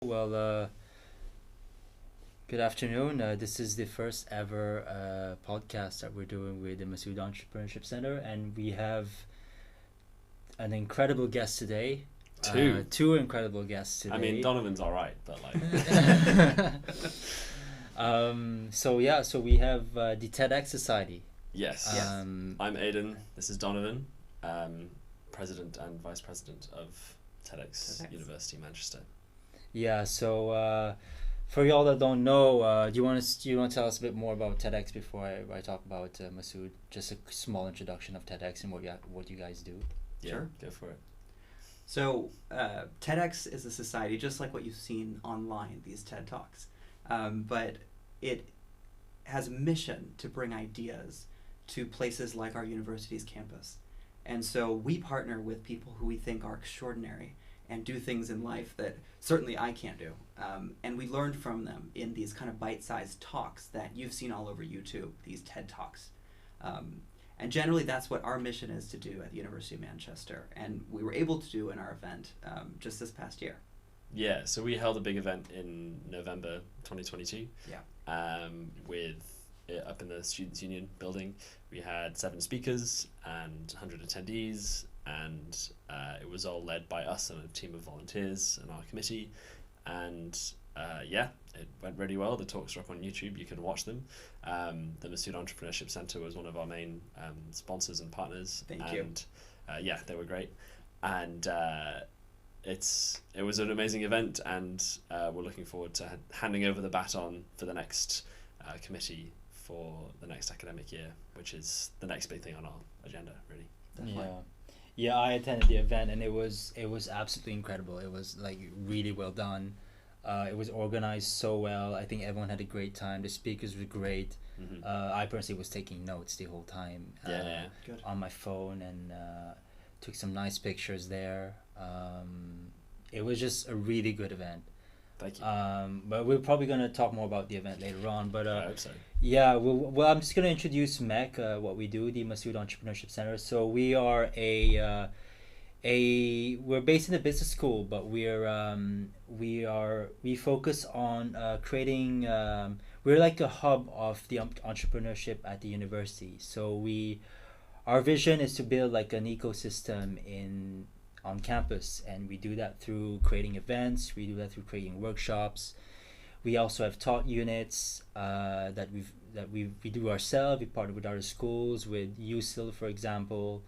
Well, good afternoon. This is the first ever podcast that we're doing with the Masood Entrepreneurship Center, and we have an incredible guest today. Two. Two incredible guests today. I mean, Donovan's all right, but so we have the TEDx Society. yes. Um, I'm Aidan. This is Donovan, president and vice president of TEDx University Manchester. Yeah. So for y'all that don't know, do you want to tell us a bit more about TEDx before I talk about Masood? Just a small introduction of TEDx and what you guys do. Yeah, Sure. go for it. So TEDx is a society just like what you've seen online, these TED Talks. But it has a mission to bring ideas to places like our university's campus. And so we partner with people who we think are extraordinary and do things in life that certainly I can't do. And we learned from them in these kind of bite-sized talks that you've seen all over YouTube, these TED Talks. And generally that's what our mission is to do at the University of Manchester. And we were able to do in our event just this past year. Yeah, so we held a big event in November 2022. Yeah. Up in the Students' Union building. We had 7 speakers and 100 attendees, and it was all led by us and a team of volunteers and our committee. And it went really well. The talks are up on YouTube. You can watch them. The Masood Entrepreneurship Center was one of our main sponsors and partners. Thank you. And they were great. And it was an amazing event, and we're looking forward to handing over the baton for the next committee for the next academic year, which is the next big thing on our agenda, really. Definitely. Yeah, I attended the event and it was absolutely incredible. It was like really well done. It was organized so well. I think everyone had a great time. The speakers were great. Mm-hmm. I personally was taking notes the whole time Good. on my phone and took some nice pictures there. It was just a really good event. Thank you. But we're probably going to talk more about the event later on. But I hope so. yeah, well, I'm just going to introduce MEC, what we do, the Masood Entrepreneurship Center. So we are we're based in a business school, but we focus on creating. We're like a hub of the entrepreneurship at the university. So our vision is to build like an ecosystem on campus, and we do that through creating events. We do that through creating workshops. We also have taught units that we do ourselves. We partner with other schools, with USIL, for example,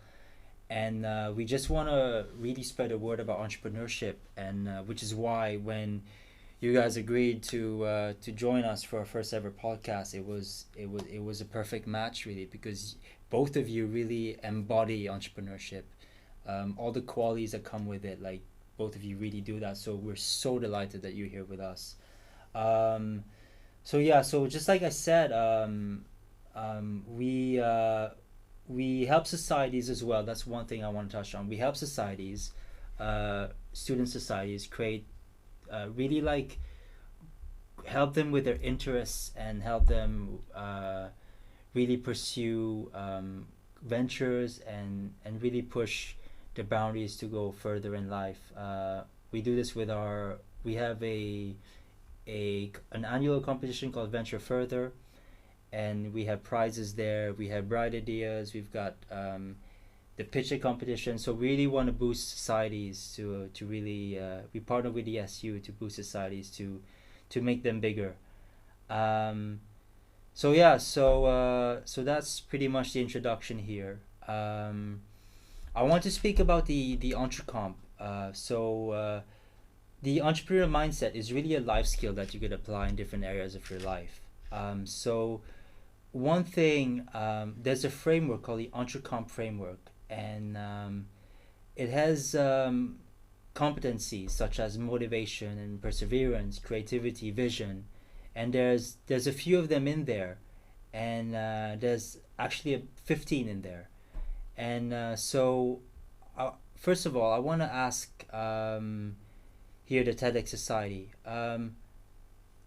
and we just want to really spread the word about entrepreneurship, and which is why when you guys agreed to join us for our first ever podcast, it was a perfect match, really, because both of you really embody entrepreneurship. All the qualities that come with it, like both of you really do that. So we're so delighted that you're here with us. So just like I said, we help societies as well. That's one thing I want to touch on. We help societies, student societies, create really like help them with their interests and help them really pursue ventures and really push the boundaries to go further in life. We do this with we have an annual competition called Venture Further, and we have prizes there. We have bright ideas. We've got the pitch competition. So we really want to boost societies to really we partner with the SU to boost societies to make them bigger. So that's pretty much the introduction here. I want to speak about the Entrecomp. The entrepreneurial mindset is really a life skill that you could apply in different areas of your life. So one thing, there's a framework called the Entrecomp framework, and it has competencies such as motivation and perseverance, creativity, vision, and there's a few of them in there, and there's actually 15 in there. And first of all, I want to ask here the TEDx Society,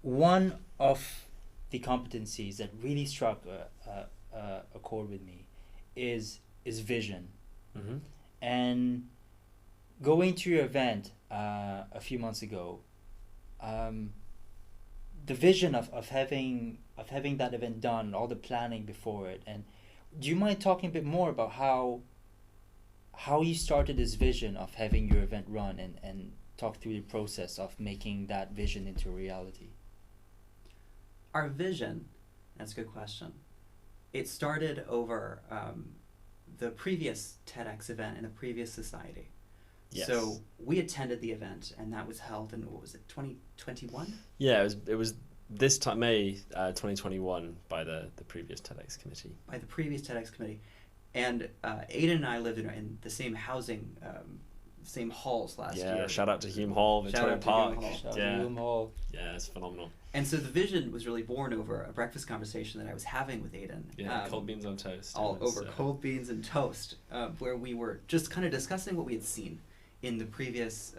one of the competencies that really struck a chord with me is vision. Mm-hmm. And going to your event a few months ago, um, the vision of having that event done, all the planning before it, and do you mind talking a bit more about how you started this vision of having your event run, and talk through the process of making that vision into reality? Our vision, that's a good question. It started over the previous TEDx event in a previous society. Yes. So we attended the event, and that was held in, what was it, 2021? Yeah, it was this time, May 2021, by the previous TEDx committee. By the previous TEDx committee. And Aidan and I lived in the same housing, same halls last year. Yeah, shout out to Hume Hall, Victoria Park. Hume Hall. Yeah, it's phenomenal. And so the vision was really born over a breakfast conversation that I was having with Aidan. Yeah, cold beans on toast. All over cold beans and toast, where we were just kind of discussing what we had seen in the previous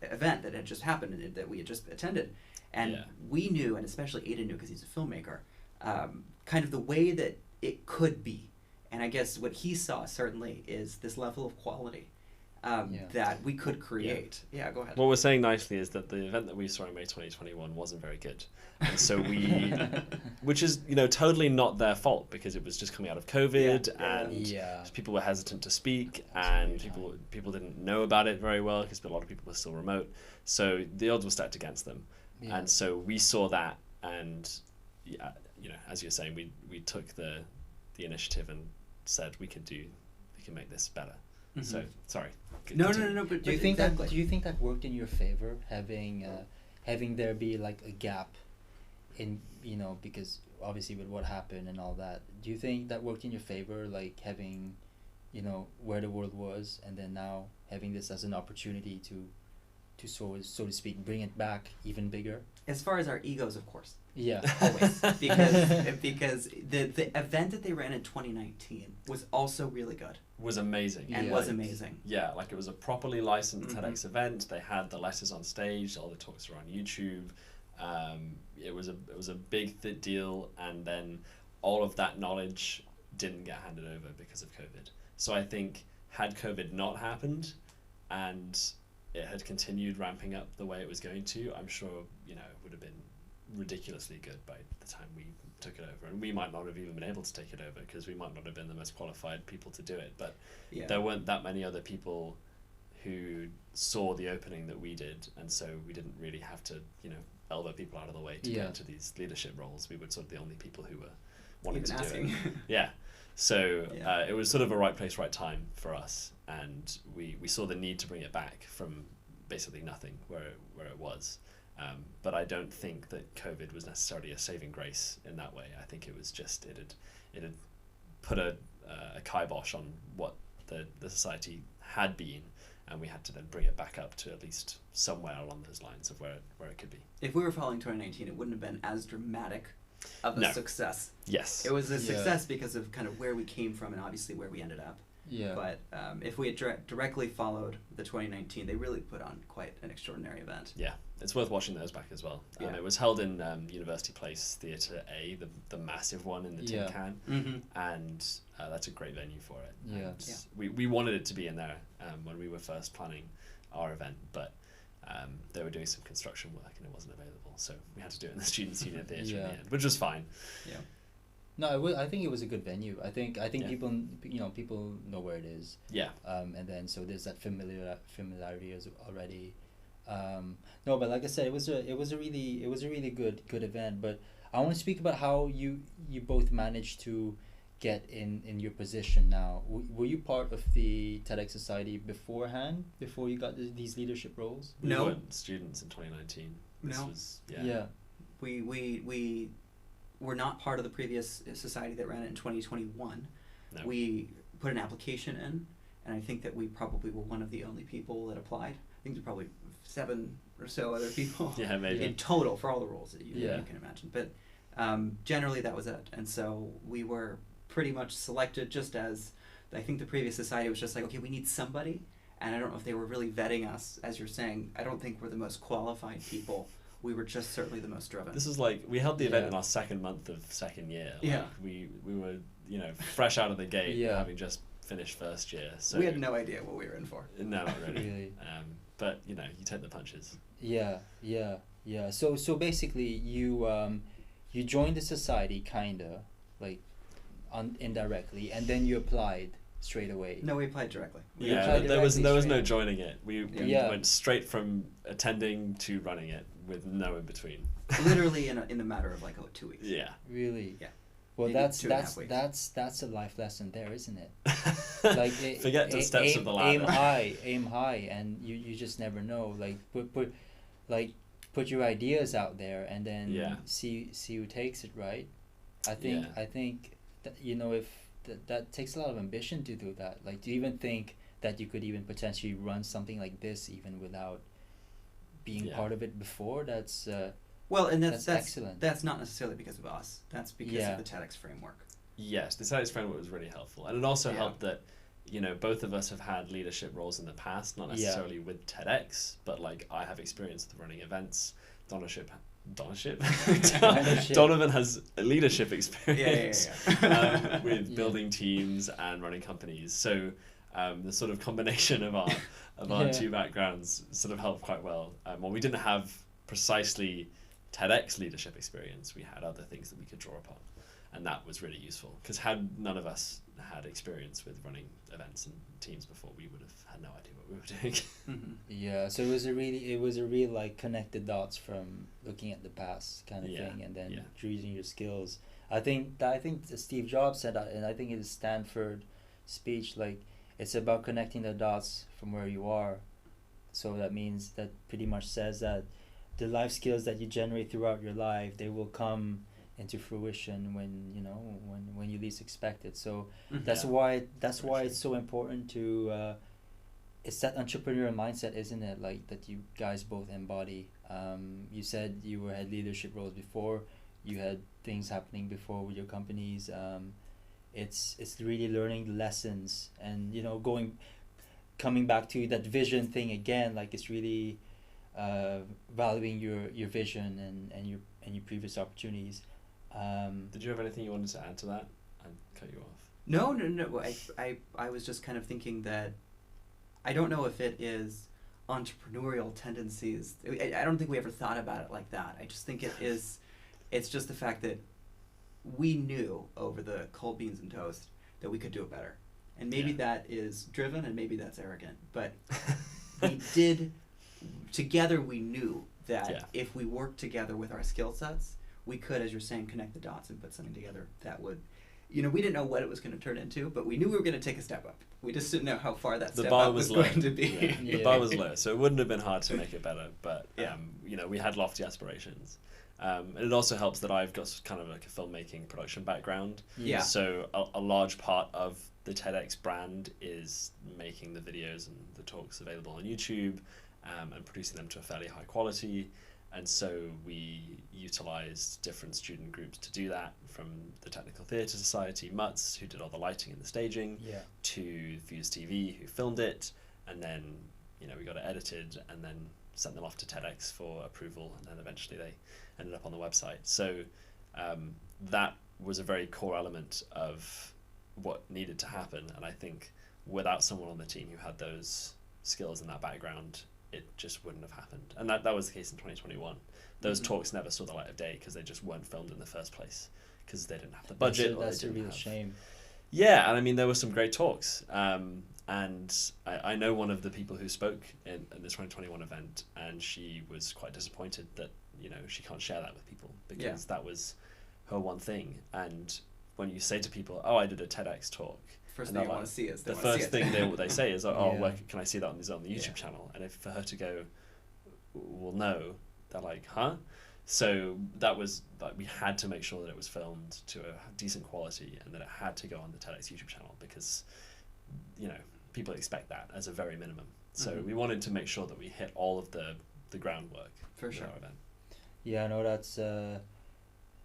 event that had just happened and that we had just attended. And we knew, and especially Aidan knew because he's a filmmaker, kind of the way that it could be. And I guess what he saw certainly is this level of quality that we could create. Yeah, go ahead. What we're saying nicely is that the event that we saw in May 2021 wasn't very good. And so we, which is, totally not their fault because it was just coming out of COVID and people were hesitant to speak and people didn't know about it very well because a lot of people were still remote. So the odds were stacked against them. Yeah. And so we saw that and, as you're saying, we took the initiative and said we can make this better. Mm-hmm. So sorry. No. But do you think that worked in your favor, having there be like a gap in because obviously with what happened and all that? Do you think that worked in your favor, like having where the world was and then now having this as an opportunity to so to speak bring it back even bigger? As far as our egos, of course. Yeah, always. because the event that they ran in 2019 was also really good. Was amazing. And was amazing. Yeah, like it was a properly licensed TEDx event. They had the letters on stage. All the talks were on YouTube. It was a big deal, and then all of that knowledge didn't get handed over because of COVID. So I think had COVID not happened, and it had continued ramping up the way it was going to, I'm sure it would have been ridiculously good by the time we took it over, and we might not have even been able to take it over because we might not have been the most qualified people to do it, but there weren't that many other people who saw the opening that we did, and so we didn't really have to elbow people out of the way to get into these leadership roles. We were sort of the only people who were wanting to do it. So it was sort of a right place, right time for us, and we saw the need to bring it back from basically nothing where it was. But I don't think that COVID was necessarily a saving grace in that way. I think it was just it had put a kibosh on what the society had been, and we had to then bring it back up to at least somewhere along those lines of where it could be. If we were following 2019, it wouldn't have been as dramatic of a success. Yes. It was a success because of kind of where we came from and obviously where we ended up. Yeah. But if we had directly followed the 2019, they really put on quite an extraordinary event. Yeah, it's worth watching those back as well. It was held in University Place Theatre A, the massive one in the Tin Can, and that's a great venue for it. Yeah. We wanted it to be in there when we were first planning our event, but they were doing some construction work and it wasn't available, so we had to do it in the Students' Union Theatre in the end, which was fine. Yeah. No, I think it was a good venue. I think people know where it is. Yeah. And then so there's that familiarity already. No, but like I said, it was a really good event. But I want to speak about how you both managed to get in your position now. Were you part of the TEDx Society beforehand, before you got these leadership roles? We weren't students in 2019. We were not part of the previous society that ran it in 2021. No. We put an application in, and I think that we probably were one of the only people that applied. I think there were probably 7 or so other people maybe. in total for all the roles that you can imagine. But generally that was it. And so we were pretty much selected just as, I think the previous society was just like, okay, we need somebody. And I don't know if they were really vetting us, as you're saying. I don't think we're the most qualified people. We were just certainly the most driven. This is like, we held the event in our second month of second year. Like we were, fresh out of the gate, having just finished first year. So we had no idea what we were in for. No, not really. But, you take the punches. Yeah. Yeah. So basically, you joined the society kinda like indirectly, and then you applied straight away. No, we applied directly. We Yeah, applied there was directly no straight. joining it. We Yeah. went straight from attending to running it with no in between. literally in a matter of like 2 weeks. Yeah. Really. Yeah. Well, Maybe that's 2.5 weeks. that's a life lesson there, isn't it? Like Forget the steps of the ladder. aim high, and you just never know. Like put your ideas out there, and then Yeah. see who takes it. Right. I Yeah. think that, if that takes a lot of ambition to do that. Like, do you even think that you could even potentially run something like this even without being Yeah. part of it before? That's Well, and That's that's excellent. That's not necessarily because of us. That's because Yeah. of the TEDx framework. Yes, the TEDx framework was really helpful, and it also Yeah. helped that, both of us have had leadership roles in the past, not necessarily with TEDx, but like I have experience with running events. Donovan has a leadership experience with Yeah. building teams and running companies. So the sort of combination of our Yeah. two backgrounds sort of helped quite well. Well, we didn't have precisely TEDx leadership experience. We had other things that we could draw upon, and that was really useful, because had none of us had experience with running events and teams before, we would have had no idea what we were doing. Mm-hmm. Yeah, so it was a real like connect the dots from looking at the past kind of Yeah, thing, and then yeah. using your skills. I think Steve Jobs said that, and I think his Stanford speech, like, it's about connecting the dots from where you are. So that means that pretty much says that the life skills that you generate throughout your life, they will come into fruition when you least expect it. So that's Yeah. why Very it's so important to it's that entrepreneurial mindset, isn't it? Like, that you guys both embody. You said you had leadership roles before, you had things happening before with your companies. It's really learning the lessons, and coming back to that vision thing again. Like, it's really valuing your vision and your previous opportunities. Did you have anything you wanted to add to that? I cut you off. No. I was just kind of thinking that I don't know if it is entrepreneurial tendencies. I don't think we ever thought about it like that. I just think it's just the fact that we knew over the cold beans and toast that we could do it better. And maybe Yeah. that is driven, and maybe that's arrogant. But we did, together we knew that Yeah. if we worked together with our skill sets, we could, as you're saying, connect the dots and put something together that would, we didn't know what it was going to turn into, but we knew we were going to take a step up. We just didn't know how far that The step bar up was was low. going to be. Yeah. Yeah. The bar was low, so it wouldn't have been hard to make it better. But Yeah. we had lofty aspirations, and it also helps that I've got kind of like a filmmaking production background. Yeah. So a large part of the TEDx brand is making the videos and the talks available on YouTube, and producing them to a fairly high quality. And so we utilised different student groups to do that, from the Technical Theatre Society, MUTS, who did all the lighting and the staging, Yeah. to Fuse TV, who filmed it, and then we got it edited and then sent them off to TEDx for approval, and then eventually they ended up on the website. So that was a very core element of what needed to happen, and I think without someone on the team who had those skills and that background, it just wouldn't have happened. And that was the case in 2021. Those Mhm. talks never saw the light of day because they just weren't filmed in the first place, because they didn't have the budget. That's or a they didn't real have... shame. Yeah, and I mean, there were some great talks. And I know one of the people who spoke in the 2021 event, and she was quite disappointed that, she can't share that with people, because that was her one thing. And when you say to people, oh, I did a TEDx talk, First and thing you they're want to see is the first thing they say is, oh, Yeah. where can I see that on the YouTube Yeah. channel? And if for her to go, well, no, they're like, huh? So that was like, we had to make sure that it was filmed to a decent quality, and that it had to go on the TEDx YouTube channel, because people expect that as a very minimum. So Mhm. we wanted to make sure that we hit all of the groundwork For with sure. our event. Yeah, no, that's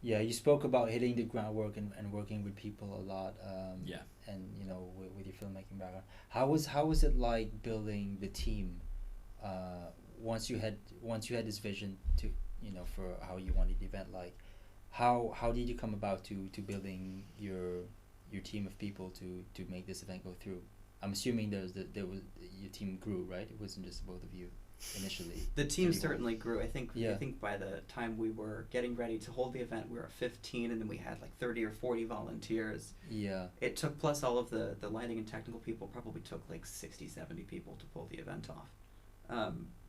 you spoke about hitting the groundwork and working with people a lot. Yeah. And with your filmmaking background, how was it like building the team? Once you had this vision to for how you wanted the event, like how did you come about to building your team of people to make this event go through? I'm assuming your team grew, right? It wasn't just both of you initially. The team 31. certainly grew. I think Yeah. by the time we were getting ready to hold the event, we were at 15, and then we had like 30 or 40 volunteers. Yeah. It took, plus all of the lighting and technical people, probably took like 60, 70 people to pull the event off.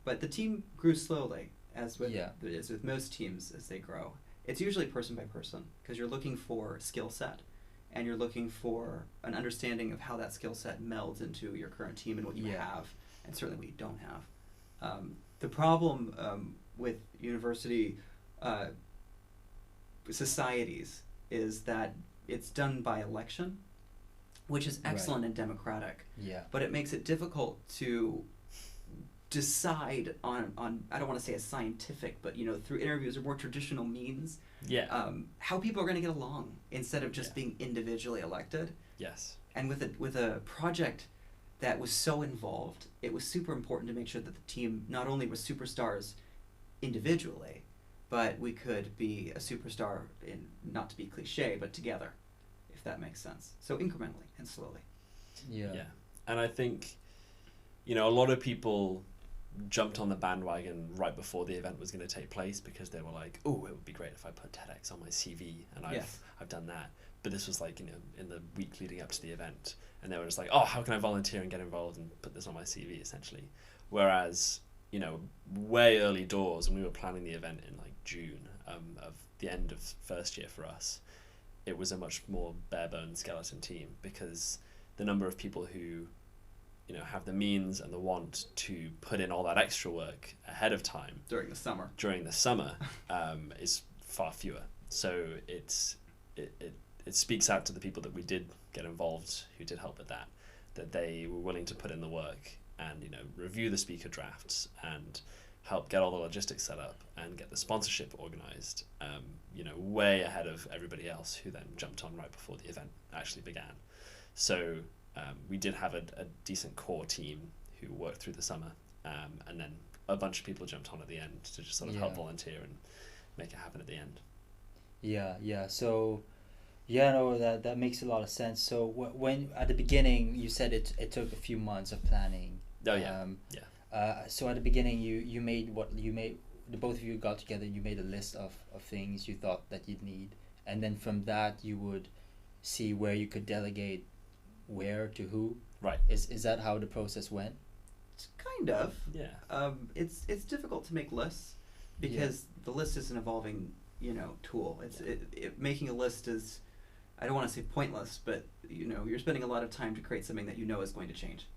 But the team grew slowly, as with most teams as they grow. It's usually person by person, because you're looking for skill set, and you're looking for an understanding of how that skill set melds into your current team and what you have, and certainly what you don't have. The problem with university societies is that it's done by election, which is excellent and democratic. Yeah. But it makes it difficult to decide on I don't want to say a scientific, but through interviews or more traditional means, how people are going to get along instead of just being individually elected. Yes. And with a project that was so involved, it was super important to make sure that the team not only was superstars individually, but we could be a superstar in, not to be cliche, but together, if that makes sense. So incrementally and slowly. Yeah. And I think, a lot of people jumped on the bandwagon right before the event was going to take place, because they were like, oh, it would be great if I put TEDx on my CV, and I've done that. But this was like, in the week leading up to the event, and they were just like, oh, how can I volunteer and get involved and put this on my CV, essentially. Whereas, way early doors, when we were planning the event in like June of the end of first year for us, it was a much more bare bones skeleton team, because the number of people who have the means and the want to put in all that extra work ahead of time during the summer is far fewer. So it speaks out to the people that we did get involved, who did help with that they were willing to put in the work and review the speaker drafts and help get all the logistics set up and get the sponsorship organized, way ahead of everybody else who then jumped on right before the event actually began. So we did have a decent core team who worked through the summer, and then a bunch of people jumped on at the end to just sort of help volunteer and make it happen at the end. So that makes a lot of sense. So when at the beginning you said it took a few months of planning. So at the beginning you made the both of you got together, you made a list of things you thought that you'd need, and then from that you would see where you could delegate where to who. Right. Is that how the process went? Kind of. Yeah. It's difficult to make lists, because the list is an evolving tool. Making a list is, I don't want to say pointless, but you're spending a lot of time to create something that is going to change.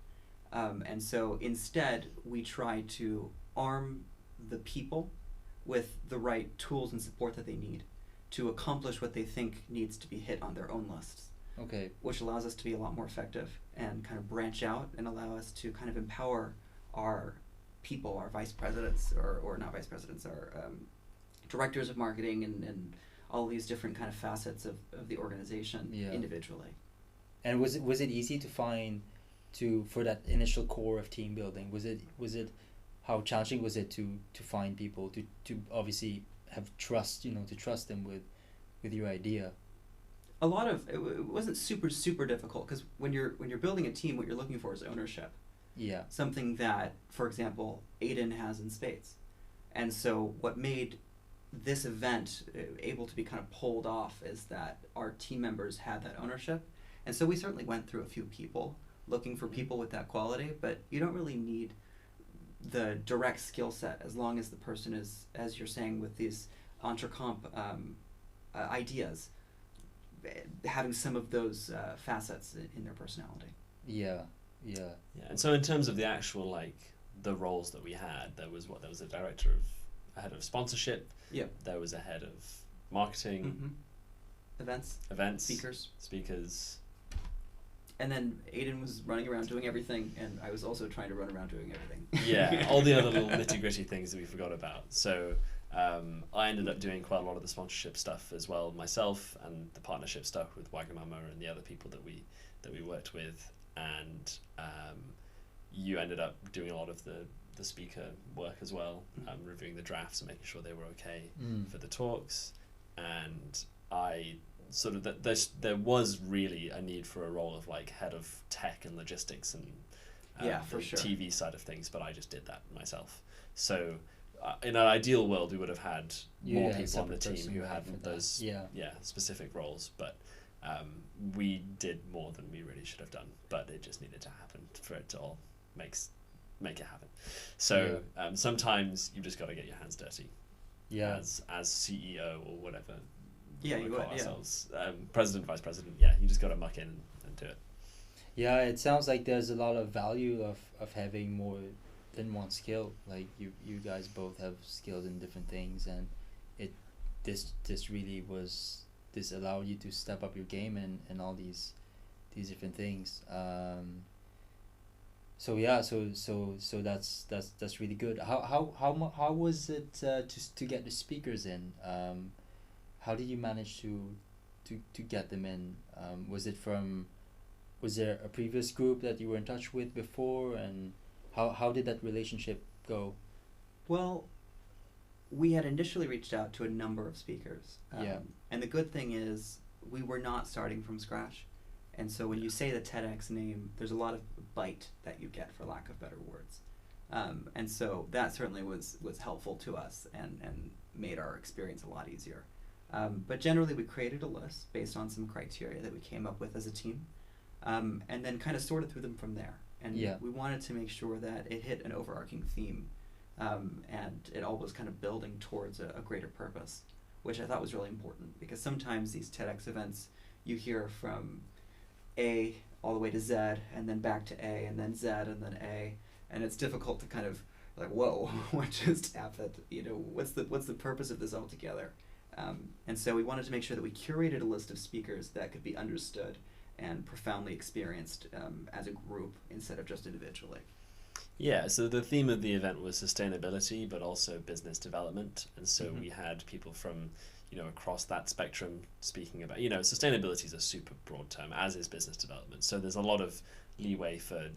And so instead we try to arm the people with the right tools and support that they need to accomplish what they think needs to be hit on their own lists. Okay. Which allows us to be a lot more effective and kind of branch out and allow us to kind of empower our people, our vice presidents, or not vice presidents, our directors of marketing and all these different kind of facets of the organization individually. And was it easy to find for that initial core of team building? Was it how challenging was it to find people to obviously have trust, to trust them with your idea? A lot of it wasn't super difficult, because when you're building a team, what you're looking for is ownership. Yeah. Something that, for example, Aidan has in spades. And so what made this event able to be kind of pulled off is that our team members had that ownership. And so we certainly went through a few people looking for people with that quality, but you don't really need the direct skill set as long as the person is, as you're saying, with these Entrecomp ideas, having some of those facets in their personality. Yeah. And so in terms of the actual the roles that we had, there was a director a head of sponsorship. Yeah. There was a head of marketing. Mm-hmm. Events. Speakers. And then Aidan was running around doing everything, and I was also trying to run around doing everything. Yeah, all the other little nitty-gritty things that we forgot about. So I ended up doing quite a lot of the sponsorship stuff as well myself, and the partnership stuff with Wagamama and the other people that we worked with. And you ended up doing a lot of the speaker work as well, reviewing the drafts and making sure they were okay for the talks. And I sort of there was really a need for a role of head of tech and logistics and For the sure. TV side of things, but I just did that myself. So in an ideal world, we would have had more people on the team who had those specific roles, but we did more than we really should have done, but it just needed to happen for it to all make it happen. So sometimes you just got to get your hands dirty. As CEO or whatever. Ourselves. President, vice president. Yeah, you just got to muck in and do it. Yeah, it sounds like there's a lot of value of having more than one skill. Like you guys both have skills in different things, and this really allowed you to step up your game and all these different things. So that's really good. How was it to get the speakers in? How did you manage to get them in? Was there a previous group that you were in touch with before, and how did that relationship go? Well, we had initially reached out to a number of speakers. And the good thing is we were not starting from scratch. And so when you say the TEDx name, there's a lot of bite that you get, for lack of better words. And so that certainly was helpful to us and made our experience a lot easier. But generally we created a list based on some criteria that we came up with as a team, and then kind of sorted through them from there. And we wanted to make sure that it hit an overarching theme, and it all was kind of building towards a greater purpose, which I thought was really important, because sometimes these TEDx events, you hear from A all the way to Z, and then back to A, and then Z, and then A, and it's difficult to kind of like, whoa, what just happened? What's the purpose of this altogether? And so we wanted to make sure that we curated a list of speakers that could be understood and profoundly experienced as a group instead of just individually. Yeah, so the theme of the event was sustainability, but also business development. And so we had people from, across that spectrum speaking about, sustainability is a super broad term, as is business development. So there's a lot of leeway for,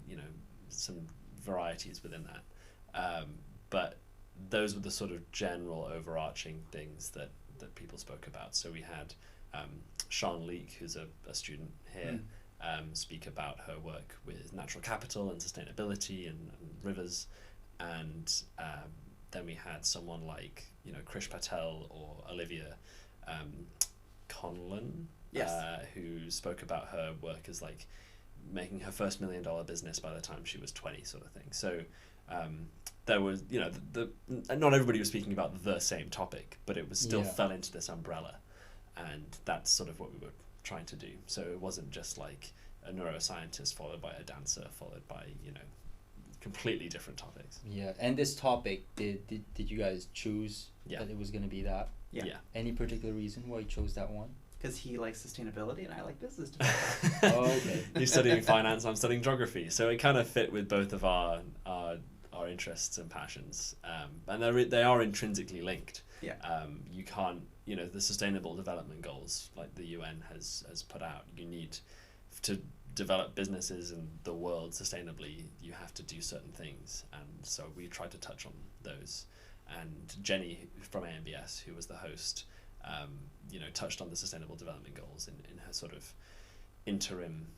some varieties within that. But those were the sort of general overarching things that people spoke about. So we had Sean Leek, who's a student here, speak about her work with natural capital and sustainability and rivers. And then we had someone like, Krish Patel or Olivia Conlon, who spoke about her work as like making her first $1 million business by the time she was 20, sort of thing. So there was, not everybody was speaking about the same topic, but it was still fell into this umbrella, and that's sort of what we were trying to do. So it wasn't just like a neuroscientist followed by a dancer followed by, completely different topics. Yeah, and this topic, did you guys choose that it was going to be that? Yeah. Any particular reason why you chose that one? Because he likes sustainability and I like business development. Oh, okay. He's studying finance, I'm studying geography, so it kind of fit with both of our interests and passions, and they are intrinsically linked. You can't, the Sustainable Development Goals, like the UN has put out, you need to develop businesses in the world sustainably, you have to do certain things, and so we tried to touch on those. And Jenny from AMBS, who was the host, touched on the Sustainable Development Goals in her sort of interim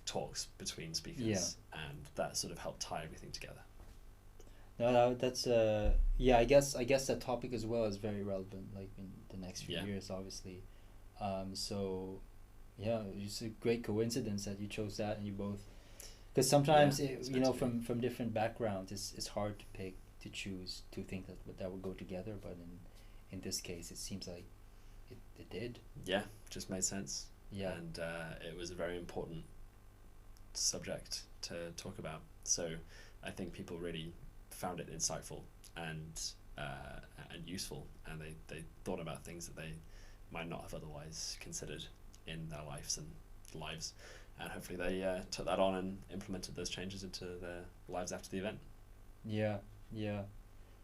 talks between speakers, and that sort of helped tie everything together. No, that's I guess that topic as well is very relevant, like in the next few years, obviously. So it's a great coincidence that you chose that, and you both, because sometimes from different backgrounds, it's hard to choose two things that would go together, but in this case, it seems like it did. Yeah, just made sense. Yeah, and it was a very important subject to talk about. So I think people really found it insightful and useful, and they thought about things that they might not have otherwise considered in their lives, and hopefully they took that on and implemented those changes into their lives after the event. Yeah.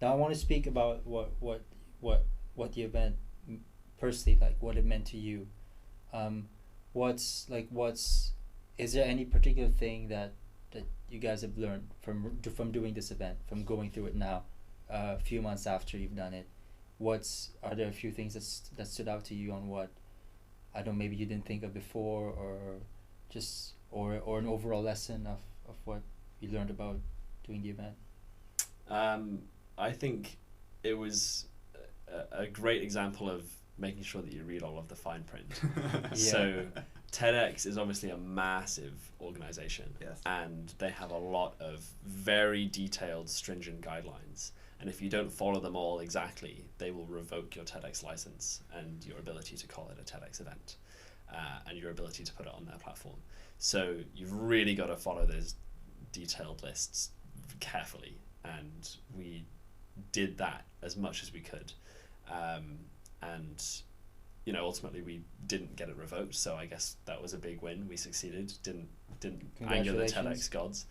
Now I want to speak about what the event personally, like what it meant to you. Is there any particular thing that you guys have learned from doing this event, from going through it now, a few months after you've done it? Are there a few things that stood out to you on what, I don't know, maybe you didn't think of before, or an overall lesson of what you learned about doing the event? I think it was a great example of making sure that you read all of the fine print. So TEDx is obviously a massive organization, Yes. and they have a lot of very detailed, stringent guidelines. And if you don't follow them all exactly, they will revoke your TEDx license and your ability to call it a TEDx event, and your ability to put it on their platform. So you've really got to follow those detailed lists carefully, and we did that as much as we could. And ultimately we didn't get it revoked, so I guess that was a big win. We succeeded. Didn't anger the TEDx gods.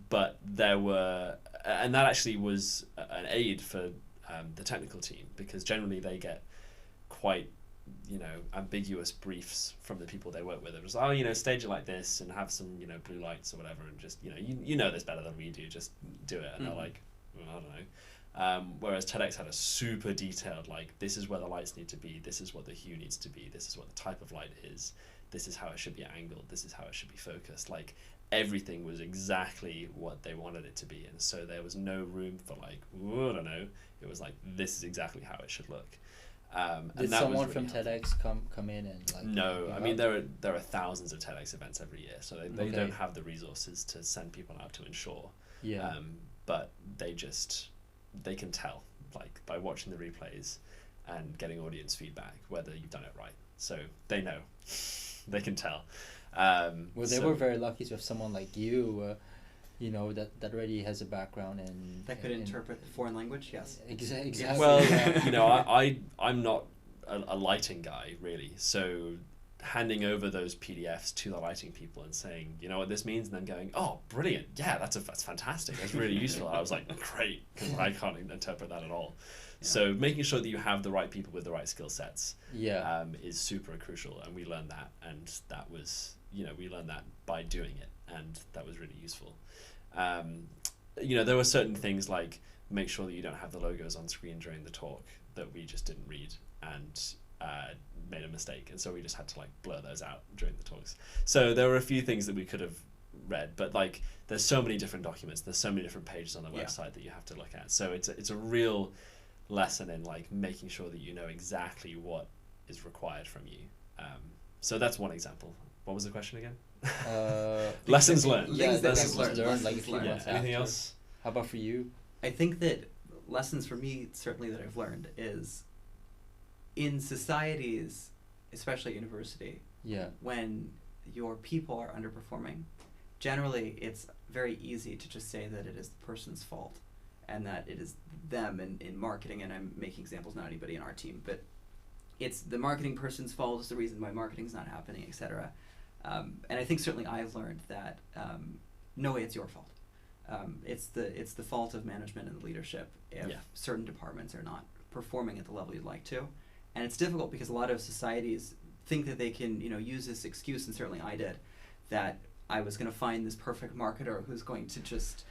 But there were, and that actually was an aid for the technical team, because generally they get quite ambiguous briefs from the people they work with. It was, stage it like this and have some blue lights or whatever, and just you know this better than we do, just do it. And they're like, well, I don't know. Whereas TEDx had a super detailed, like, this is where the lights need to be, this is what the hue needs to be, this is what the type of light is, this is how it should be angled, this is how it should be focused. Like, everything was exactly what they wanted it to be, and so there was no room for I don't know. It was like, this is exactly how it should look. Did someone from TEDx come in and No, I mean there are thousands of TEDx events every year, so they don't have the resources to send people out to ensure. Yeah. But they can tell, like, by watching the replays and getting audience feedback, whether you've done it right. So they know, they can tell. They were very lucky to have someone like you, that already has a background in that could interpret foreign language. Yes. Exactly. Well, I'm not a lighting guy really, so handing over those PDFs to the lighting people and saying, you know what this means, and then going, oh, brilliant, yeah, that's fantastic, that's really useful. I was like, great, because I can't interpret that at all. Yeah. So making sure that you have the right people with the right skill sets is super crucial, and we learned that, and that was, we learned that by doing it, and that was really useful. There were certain things like make sure that you don't have the logos on screen during the talk that we just didn't read, and made a mistake, and so we just had to blur those out during the talks. So there were a few things that we could have read, but there's so many different documents, there's so many different pages on the website that you have to look at. So it's a real lesson in making sure that you know exactly what is required from you. So that's one example. What was the question again? Lessons learned. Lessons learned. Anything else? How about for you? I think that lessons for me, certainly, that I've learned is in societies, especially university, when your people are underperforming, generally it's very easy to just say that it is the person's fault and that it is them in marketing, and I'm making examples, not anybody in our team, but it's the marketing person's fault, is the reason why marketing's not happening, etc. And I think certainly I've learned that no way it's your fault. It's the fault of management and the leadership if certain departments are not performing at the level you'd like to. And it's difficult because a lot of societies think that they can, use this excuse, and certainly I did, that I was going to find this perfect marketer who's going to just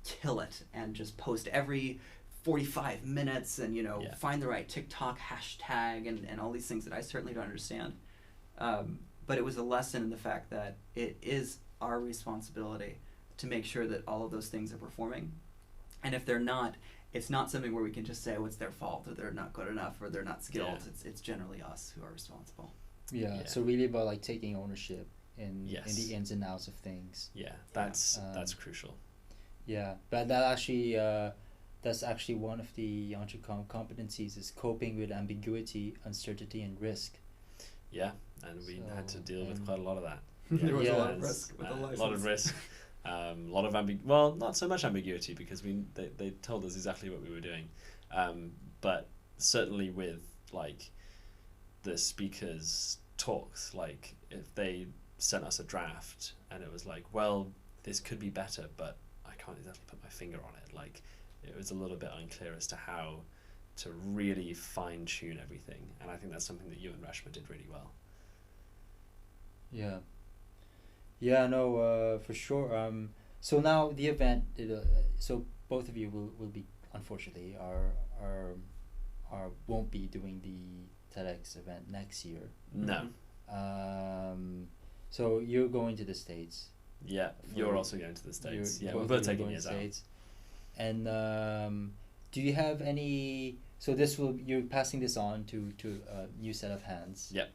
kill it and just post every 45 minutes and, find the right TikTok hashtag and all these things that I certainly don't understand. But it was a lesson in the fact that it is our responsibility to make sure that all of those things are performing. And if they're not, it's not something where we can just say, oh, it's their fault, or they're not good enough, or they're not skilled. Yeah. It's generally us who are responsible. Yeah. So really about taking ownership in the ins and outs of things. Yeah, that's crucial. Yeah, but that's actually one of the Entrecomp competencies, is coping with ambiguity, uncertainty, and risk. Yeah, and we had to deal with quite a lot of that. There was a lot of risk with the license. A lot of risk. A lot of not so much ambiguity, because they told us exactly what we were doing, but certainly with the speakers' talks, if they sent us a draft and it was well, this could be better, but I can't exactly put my finger on it. It was a little bit unclear as to how to really fine tune everything, and I think that's something that you and Rashma did really well. Yeah. Yeah, no, for sure. So now the event, so both of you will be, unfortunately, won't be doing the TEDx event next year. No. So you're going to the States. Yeah, you're also going to the States. Yeah, we're both taking years out. And do you have any? So you're passing this on to a new set of hands. Yeah.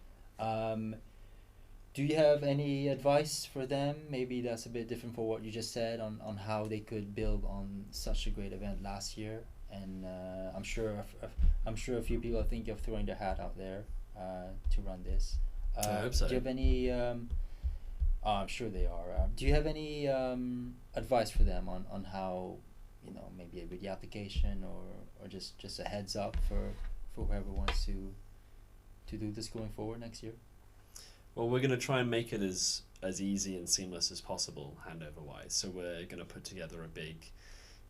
Do you have any advice for them? Maybe that's a bit different for what you just said on how they could build on such a great event last year. And I'm sure a few people are thinking of throwing their hat out there to run this. I hope so. Do you have any? I'm sure they are. Do you have any advice for them on how, maybe with the application or just a heads up for whoever wants to do this going forward next year? Well, we're going to try and make it as easy and seamless as possible handover wise. So we're going to put together a big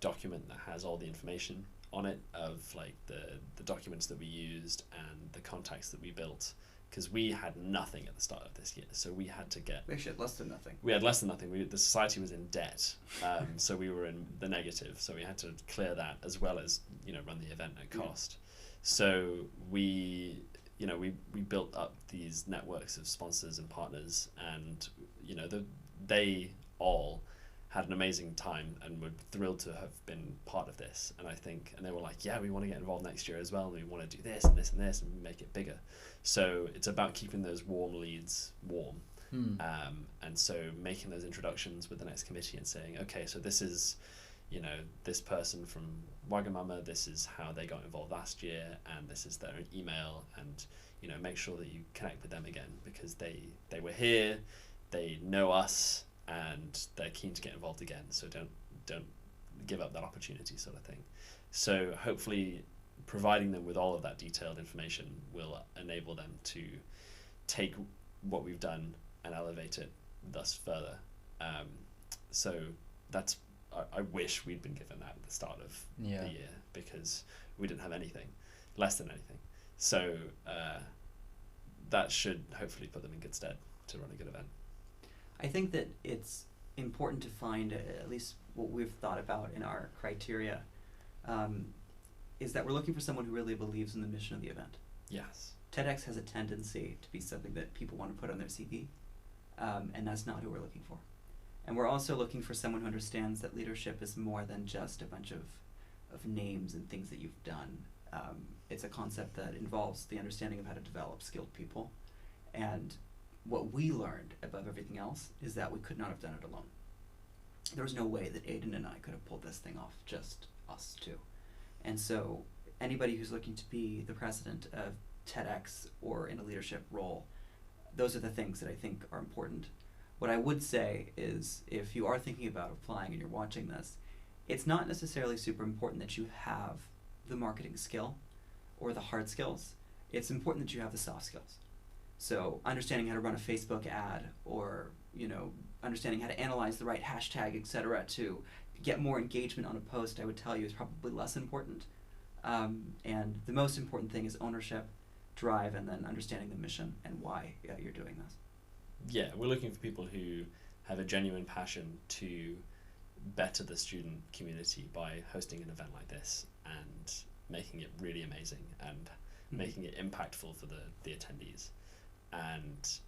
document that has all the information on it of like the documents that we used and the contacts that we built, because we had nothing at the start of this year. So we had to get... We actually had less than nothing. We had less than nothing. The society was in debt. So we were in the negative. So we had to clear that as well as, run the event at cost. So we built up these networks of sponsors and partners, and they all had an amazing time and were thrilled to have been part of this. And they were like, yeah, we want to get involved next year as well, and we want to do this and this and this and make it bigger. So it's about keeping those warm leads warm. And so making those introductions with the next committee and saying, okay, so this is this person from Wagamama, this is how they got involved last year, and this is their email, and make sure that you connect with them again, because they were here, they know us, and they're keen to get involved again. So don't give up that opportunity, sort of thing. So hopefully providing them with all of that detailed information will enable them to take what we've done and elevate it thus further. So that's, I wish we'd been given that at the start of the year, because we didn't have anything, less than anything. So that should hopefully put them in good stead to run a good event. I think that it's important to find, at least what we've thought about in our criteria, is that we're looking for someone who really believes in the mission of the event. Yes. TEDx has a tendency to be something that people want to put on their CV, and that's not who we're looking for. And we're also looking for someone who understands that leadership is more than just a bunch of names and things that you've done. It's a concept that involves the understanding of how to develop skilled people. And what we learned above everything else is that we could not have done it alone. There was no way that Aidan and I could have pulled this thing off, just us two. And so anybody who's looking to be the president of TEDx or in a leadership role, those are the things that I think are important. What I would say is, if you are thinking about applying and you're watching this, it's not necessarily super important that you have the marketing skill or the hard skills. It's important that you have the soft skills. So understanding how to run a Facebook ad, or understanding how to analyze the right hashtag, etc., to get more engagement on a post, I would tell you, is probably less important. And the most important thing is ownership, drive, and then understanding the mission and why you're doing this. Yeah, we're looking for people who have a genuine passion to better the student community by hosting an event like this and making it really amazing and making it impactful for the attendees, and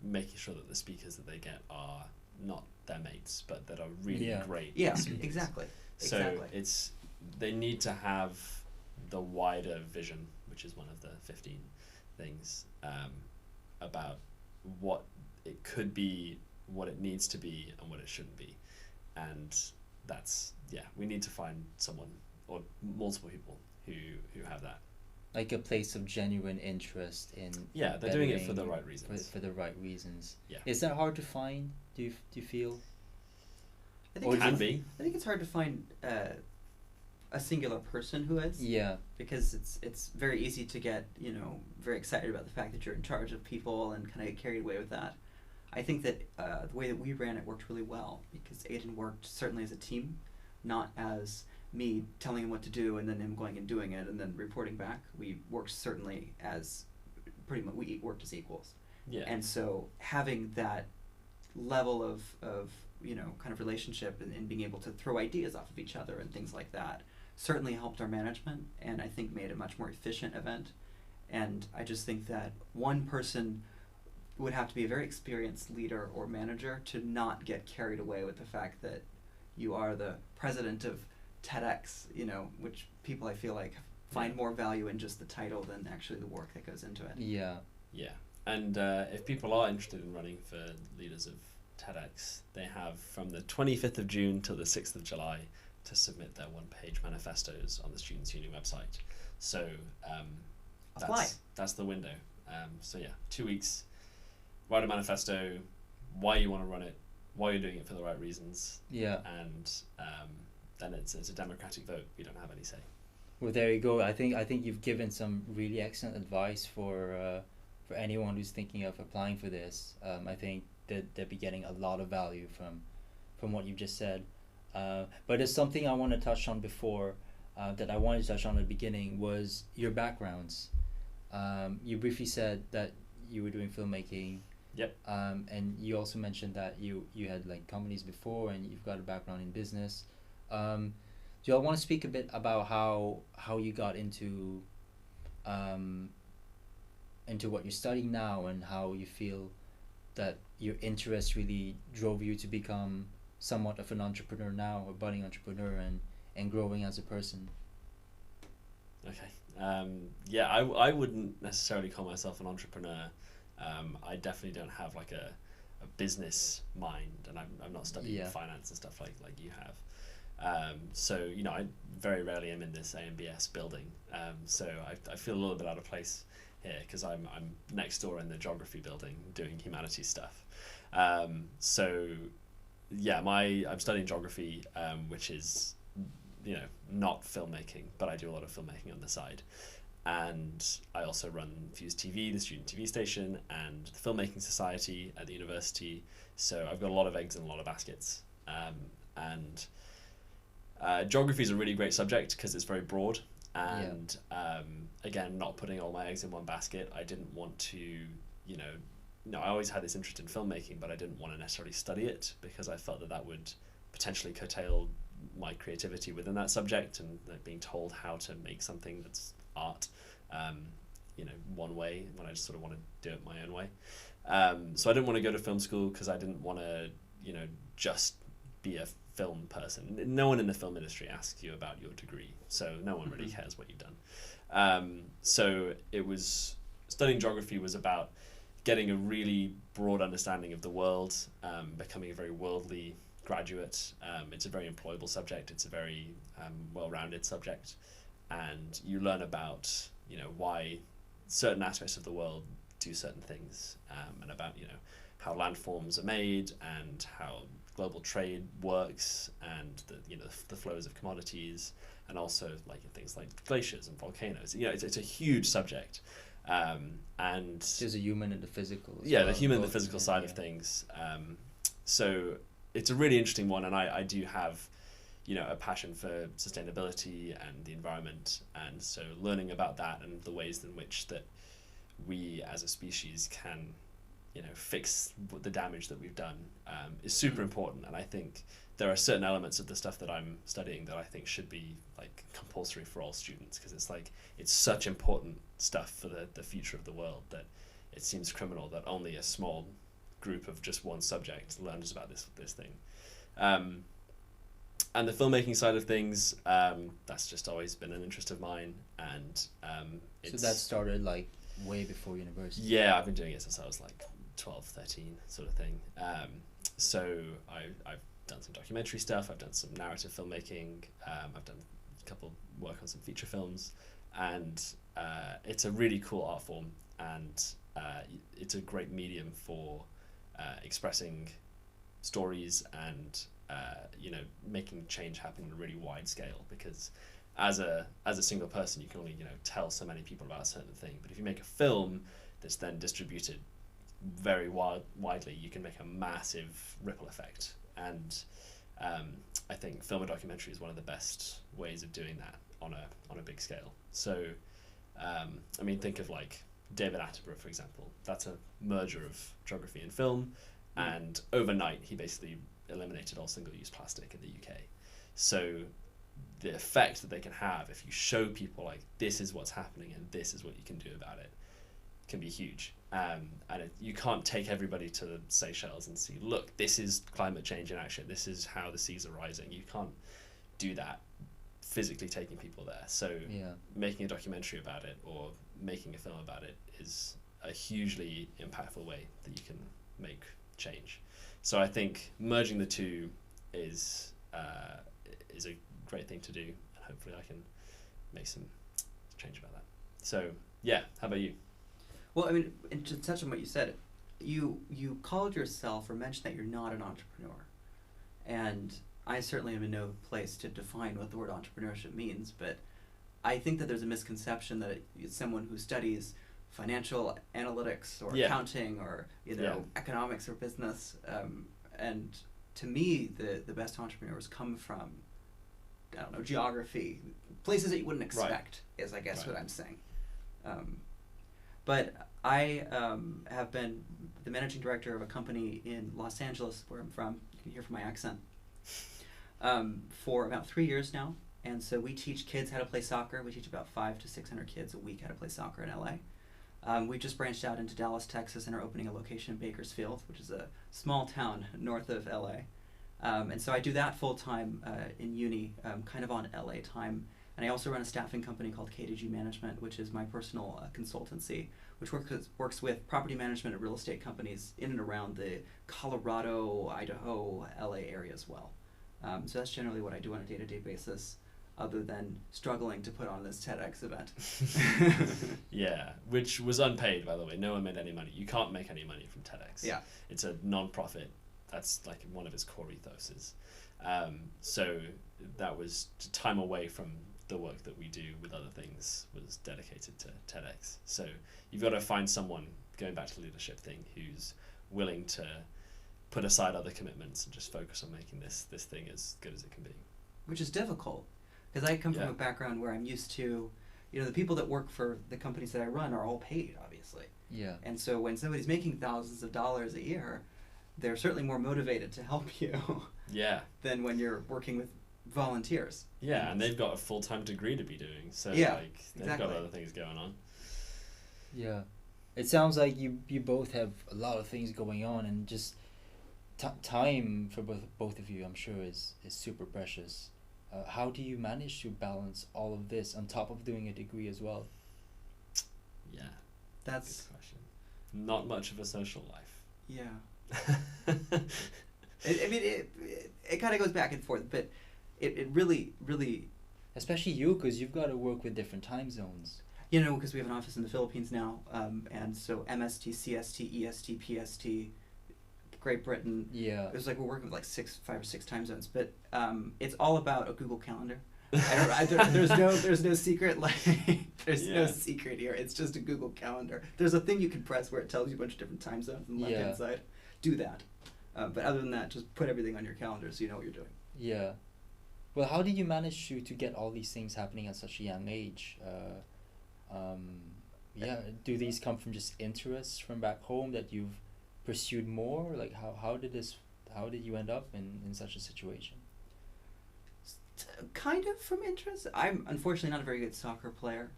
making sure that the speakers that they get are not their mates, but that are really great speakers. Exactly. So they need to have the wider vision, which is one of the 15 things, about what it could be, what it needs to be, and what it shouldn't be. And that's, we need to find someone or multiple people who have that. Like a place of genuine interest in they're doing it for the right reasons. For the right reasons. Yeah. Is that hard to find? Do you feel? I think it can be. I think it's hard to find a singular person who is. Yeah. Because it's very easy to get very excited about the fact that you're in charge of people and kind of get carried away with that. I think that the way that we ran it worked really well, because Aidan worked certainly as a team, not as me telling him what to do and then him going and doing it and then reporting back. We worked certainly as we worked as equals. Yeah. And so having that level of kind of relationship and being able to throw ideas off of each other and things like that certainly helped our management, and I think made a much more efficient event. And I just think that one person would have to be a very experienced leader or manager to not get carried away with the fact that you are the president of TEDx, which people I feel like find more value in just the title than actually the work that goes into it. Yeah. Yeah. And if people are interested in running for leaders of TEDx, they have from the 25th of June till the 6th of July to submit their one-page manifestos on the Students' Union website. So that's the window. So yeah, 2 weeks, write a manifesto, why you want to run it, why you're doing it for the right reasons. Yeah. And then it's a democratic vote. We don't have any say. Well, there you go. I think you've given some really excellent advice for anyone who's thinking of applying for this. I think that they'll be getting a lot of value from what you've just said. But there's something I want to touch on before that I wanted to touch on at the beginning was your backgrounds. You briefly said that you were doing filmmaking. Yep. And you also mentioned that you had like companies before and you've got a background in business. Do you all want to speak a bit about how you got into what you're studying now and how you feel that your interest really drove you to become somewhat of an entrepreneur now, a budding entrepreneur, and growing as a person? Okay. Yeah, I wouldn't necessarily call myself an entrepreneur. I definitely don't have like a business mind, and I'm not studying finance and stuff like you have. So I very rarely am in this AMBS building. So I feel a little bit out of place here because I'm next door in the geography building doing humanities stuff. So yeah, I'm studying geography, which is not filmmaking, but I do a lot of filmmaking on the side. And I also run Fuse TV, the student TV station, and the Filmmaking Society at the university. So I've got a lot of eggs in a lot of baskets. And geography is a really great subject because it's very broad. And again, not putting all my eggs in one basket. I didn't want to, I always had this interest in filmmaking, but I didn't want to necessarily study it because I felt that would potentially curtail my creativity within that subject, and like being told how to make something that's art, one way when I just sort of want to do it my own way. So I didn't want to go to film school because I didn't want to, just be a film person. No one in the film industry asks you about your degree, so no one really cares what you've done. So it was studying geography was about getting a really broad understanding of the world, becoming a very worldly graduate. It's a very employable subject. It's a very well-rounded subject, and you learn about why certain aspects of the world do certain things, and about how landforms are made and how global trade works, and the flows of commodities, and also like things like glaciers and volcanoes. It's a huge subject, and there's a human and the physical. The human and the physical side of things. So it's a really interesting one, and I do have a passion for sustainability and the environment, and so learning about that and the ways in which that we as a species can fix the damage that we've done is super important. And I think there are certain elements of the stuff that I'm studying that I think should be like compulsory for all students, because it's such important stuff for the future of the world that it seems criminal that only a small group of just one subject learns about this thing. And the filmmaking side of things, that's just always been an interest of mine, and so that started like way before university. Yeah, I've been doing it since I was like 12, 13 sort of thing. So I've done some documentary stuff, I've done some narrative filmmaking, I've done a couple work on some feature films, and it's a really cool art form, and it's a great medium for expressing stories and making change happen on a really wide scale, because as a single person you can only tell so many people about a certain thing, but if you make a film that's then distributed very widely, you can make a massive ripple effect. And I think film and documentary is one of the best ways of doing that on a big scale. So think of like David Attenborough, for example. That's a merger of geography and film, and overnight he basically eliminated all single-use plastic in the UK. So the effect that they can have if you show people like this is what's happening and this is what you can do about it can be huge. And you can't take everybody to the Seychelles and see, look, this is climate change in action. This is how the seas are rising. You can't do that physically taking people there. So making a documentary about it or making a film about it is a hugely impactful way that you can make change. So I think merging the two is a great thing to do, and hopefully I can make some change about that. So yeah, how about you? Well, I mean, and to touch on what you said, you called yourself or mentioned that you're not an entrepreneur, and I certainly am in no place to define what the word entrepreneurship means, but I think that there's a misconception that it's someone who studies financial analytics or accounting or economics or business, and to me the best entrepreneurs come from, I don't know, geography, places that you wouldn't expect, is I guess what I'm saying. But I have been the managing director of a company in Los Angeles, where I'm from. You can hear from my accent. For about 3 years now, and so we teach kids how to play soccer. We teach about 500 to 600 kids a week how to play soccer in LA. We just branched out into Dallas, Texas, and are opening a location in Bakersfield, which is a small town north of LA. And so I do that full time in uni, kind of on LA time. And I also run a staffing company called K2G Management, which is my personal consultancy, which works with property management and real estate companies in and around the Colorado, Idaho, LA area as well. So that's generally what I do on a day-to-day basis, other than struggling to put on this TEDx event. Yeah, which was unpaid, by the way. No one made any money. You can't make any money from TEDx. Yeah. It's a non-profit. That's like one of its core ethoses. So that was time away from the work that we do with other things was dedicated to TEDx. So you've got to find someone, going back to the leadership thing, who's willing to put aside other commitments and just focus on making this thing as good as it can be. Which is difficult, because I come from a background where I'm used to, the people that work for the companies that I run are all paid, obviously. Yeah. And so when somebody's making thousands of dollars a year, they're certainly more motivated to help you than when you're working with volunteers. Yeah, and they've got a full-time degree to be doing, so they've got other things going on. Yeah. It sounds like you both have a lot of things going on, and just time for both of you, I'm sure, is super precious. How do you manage to balance all of this on top of doing a degree as well? Yeah, that's good question. Not much of a social life. Yeah. It kind of goes back and forth, but it really, especially you, because you've got to work with different time zones. Because we have an office in the Philippines now, and so MST, CST, EST, PST, Great Britain. Yeah. It was like we're working with like 5 or 6 time zones, but it's all about a Google Calendar. There's no secret, no secret here. It's just a Google Calendar. There's a thing you can press where it tells you a bunch of different time zones on the left hand side. Do that. But other than that, just put everything on your calendar so you know what you're doing. Yeah. Well, how did you manage to get all these things happening at such a young age? Do these come from just interests from back home that you've pursued more? Like how did you end up in such a situation? Kind of from interest. I'm unfortunately not a very good soccer player.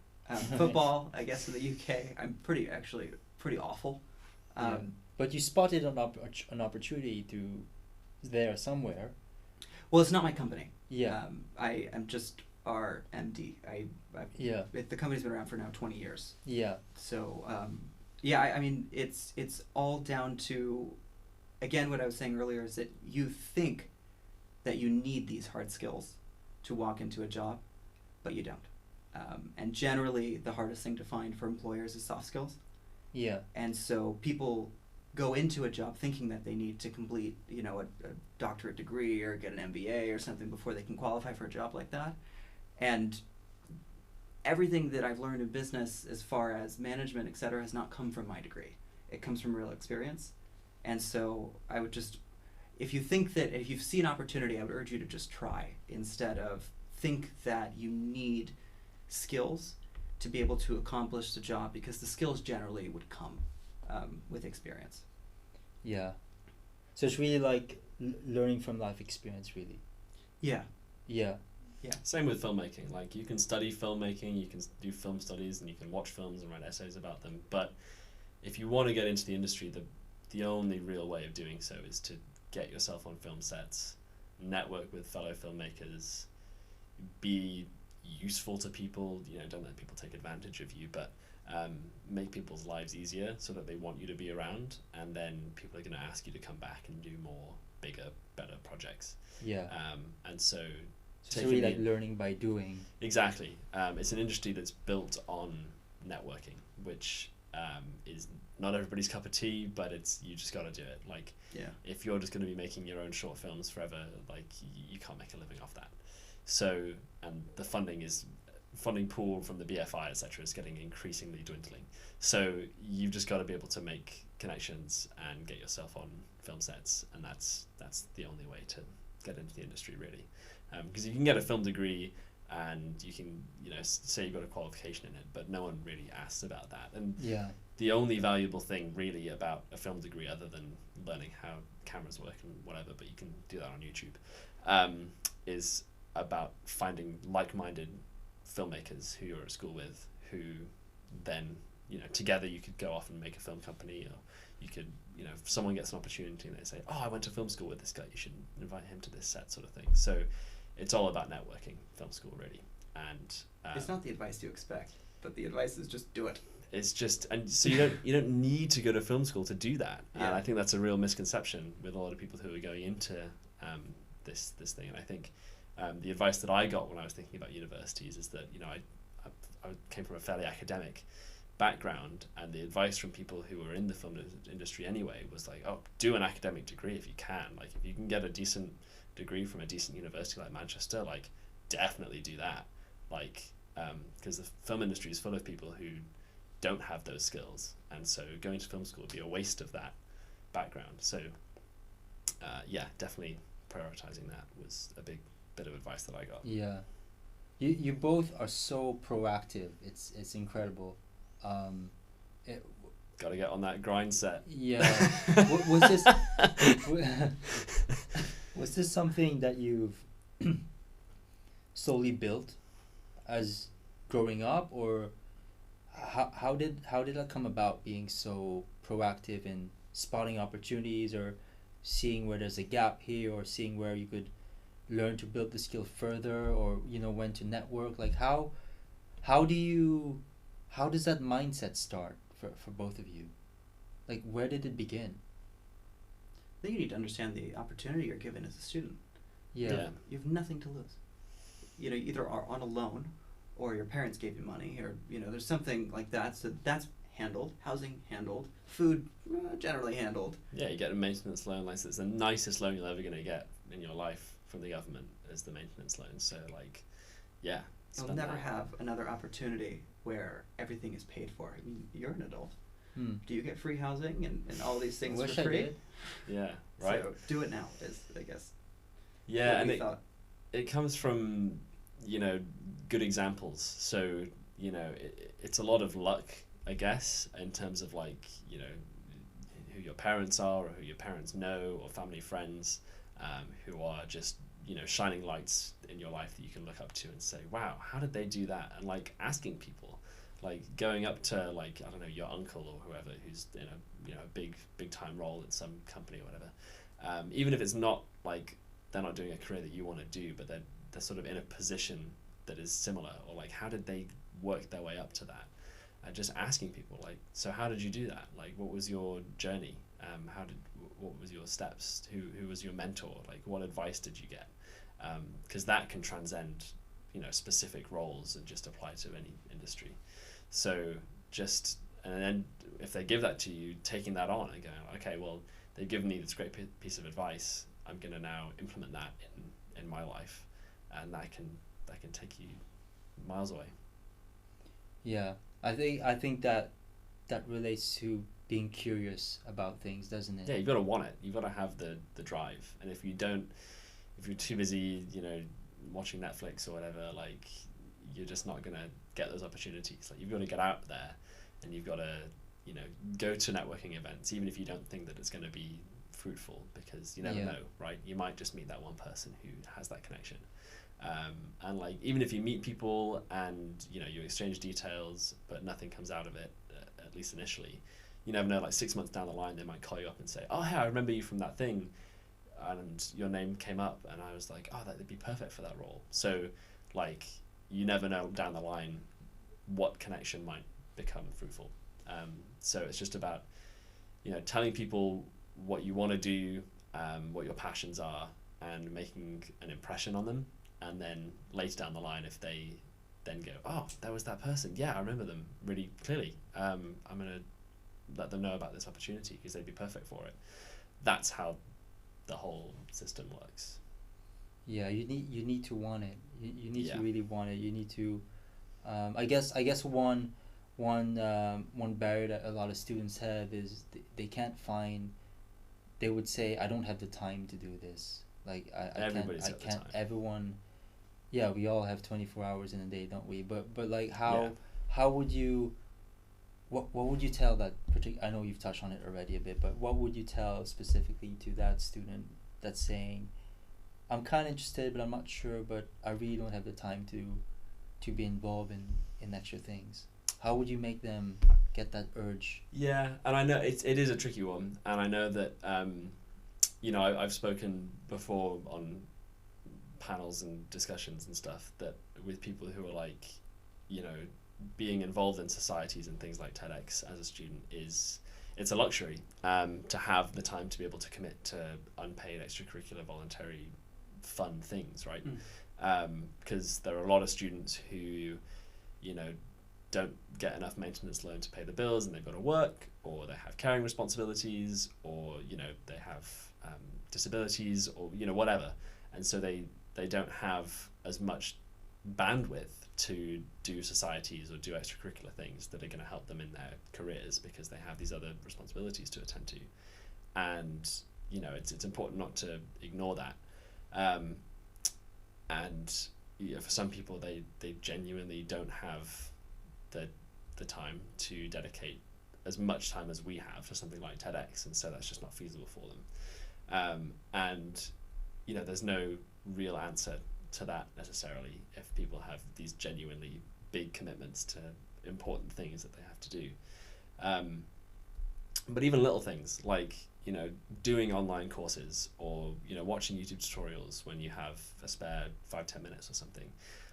Football, I guess in the UK, I'm pretty awful. But you spotted an opportunity there somewhere. Well, it's not my company. Yeah. I am just our MD. The company's been around for now 20 years. Yeah. So, I mean, it's all down to, again, what I was saying earlier is that you think that you need these hard skills to walk into a job, but you don't. And generally, the hardest thing to find for employers is soft skills. Yeah. And so people go into a job thinking that they need to complete, a doctorate degree or get an MBA or something before they can qualify for a job like that. And everything that I've learned in business as far as management, et cetera, has not come from my degree. It comes from real experience. And so I would just, if you see an opportunity, I would urge you to just try instead of think that you need skills to be able to accomplish the job, because the skills generally would come with experience. Yeah. So it's really like learning from life experience, really. Yeah. Yeah. Yeah. Same with filmmaking. Like, you can study filmmaking, you can do film studies, and you can watch films and write essays about them, but if you want to get into the industry, the only real way of doing so is to get yourself on film sets, network with fellow filmmakers, be useful to people. Don't let people take advantage of you, but make people's lives easier so that they want you to be around, and then people are going to ask you to come back and do more, bigger, better projects. Yeah. And so it's really like learning by doing. Exactly. It's an industry that's built on networking, which is not everybody's cup of tea, but you just got to do it. Like, if you're just going to be making your own short films forever, like you can't make a living off that. So, and the funding pool from the BFI, etc., is getting increasingly dwindling. So you've just got to be able to make connections and get yourself on film sets, and that's the only way to get into the industry, really. Because you can get a film degree and you can, say you've got a qualification in it, but no one really asks about that. And the only valuable thing really about a film degree, other than learning how cameras work and whatever, but you can do that on YouTube, is about finding like-minded filmmakers who you're at school with, who then, together you could go off and make a film company, or you could, if someone gets an opportunity and they say, oh, I went to film school with this guy, you should invite him to this set, sort of thing. So it's all about networking, film school, really. And it's not the advice you expect, but the advice is just do it. It's just, and so you don't need to go to film school to do that. And I think that's a real misconception with a lot of people who are going into this thing. And I think the advice that I got when I was thinking about universities is that, I came from a fairly academic background, and the advice from people who were in the film industry anyway was like, oh, do an academic degree if you can. Like, if you can get a decent degree from a decent university like Manchester, like, definitely do that. Like, because the film industry is full of people who don't have those skills, and so going to film school would be a waste of that background. So definitely prioritizing that was a big bit of advice that I got. You both are so proactive. It's incredible. Got to get on that grind set. Was this something that you've slowly built as growing up, or how did that come about, being so proactive in spotting opportunities or seeing where there's a gap here, or seeing where you could learn to build the skill further, or when to network? Like, how does that mindset start for both of you? Like, where did it begin? I think you need to understand the opportunity you're given as a student. You have nothing to lose. You either are on a loan, or your parents gave you money, or there's something like that. So that's handled. Housing handled. Food generally handled. Yeah, you get a maintenance loan. Like, it's the nicest loan you're ever going to get in your life from the government is the maintenance loan. So, like, you'll never have another opportunity where everything is paid for. I mean, you're an adult. Do you get free housing and all these things for free? I did. Yeah, right. So do it now, is, I guess. Yeah, and it comes from, good examples. So, it's a lot of luck, I guess, in terms of, like, who your parents are, or who your parents know, or family friends who are just, shining lights in your life that you can look up to and say, wow, how did they do that? And, like, asking people, like, going up to, like, I don't know, your uncle or whoever who's in a big time role in some company or whatever, even if it's not like they're not doing a career that you want to do, but they're sort of in a position that is similar, or like, how did they work their way up to that? Just asking people, like, so how did you do that? Like, what was your journey? What was your steps? Who was your mentor? Like, what advice did you get? Because that can transcend, specific roles and just apply to any industry. So and then if they give that to you, taking that on and going, okay, well, they've given me this great piece of advice. I'm going to now implement that in my life, and that can take you miles away. Yeah, I think that relates to being curious about things, doesn't it? Yeah, you've got to want it. You've got to have the drive. And if you're too busy, watching Netflix or whatever, like, you're just not going to get those opportunities. Like, you've got to get out there, and you've got to, go to networking events, even if you don't think that it's going to be fruitful, because you never know, right? You might just meet that one person who has that connection. And, like, even if you meet people and, you exchange details, but nothing comes out of it, at least initially, you never know, like 6 months down the line, they might call you up and say, oh, hey, I remember you from that thing. And your name came up, and I was like, oh, that'd be perfect for that role. So, like, you never know down the line what connection might become fruitful. So it's just about, telling people what you want to do, what your passions are, and making an impression on them. And then later down the line, if they then go, oh, that was that person. Yeah, I remember them really clearly. I'm going to let them know about this opportunity because they'd be perfect for it. That's how the whole system works. Yeah, you need to want it. You need Yeah. to really want it. You need to. I guess one barrier that a lot of students have is they can't find. They would say, I don't have the time to do this. Like Everybody's I got the can't. time. Everyone. Yeah, we all have 24 hours in a day, don't we? But like Yeah. how would you. What would you tell that I know you've touched on it already a bit, but what would you tell specifically to that student that's saying, I'm kind of interested, but I'm not sure, but I really don't have the time to be involved in extra things? How would you make them get that urge? Yeah, and I know it is a tricky one, and I know that I've spoken before on panels and discussions and stuff that with people who are like, being involved in societies and things like TEDx as a student it's a luxury to have the time to be able to commit to unpaid extracurricular voluntary fun things, right? Because there are a lot of students who don't get enough maintenance loan to pay the bills, and they've got to work, or they have caring responsibilities, or they have disabilities, or whatever, and so they don't have as much bandwidth to do societies or do extracurricular things that are going to help them in their careers because they have these other responsibilities to attend to. And it's important not to ignore that. And for some people they genuinely don't have the time to dedicate as much time as we have to something like TEDx, and so that's just not feasible for them. And there's no real answer to that necessarily if people have these genuinely big commitments to important things that they have to do. But even little things like doing online courses, or watching YouTube tutorials when you have a spare 5-10 minutes or something.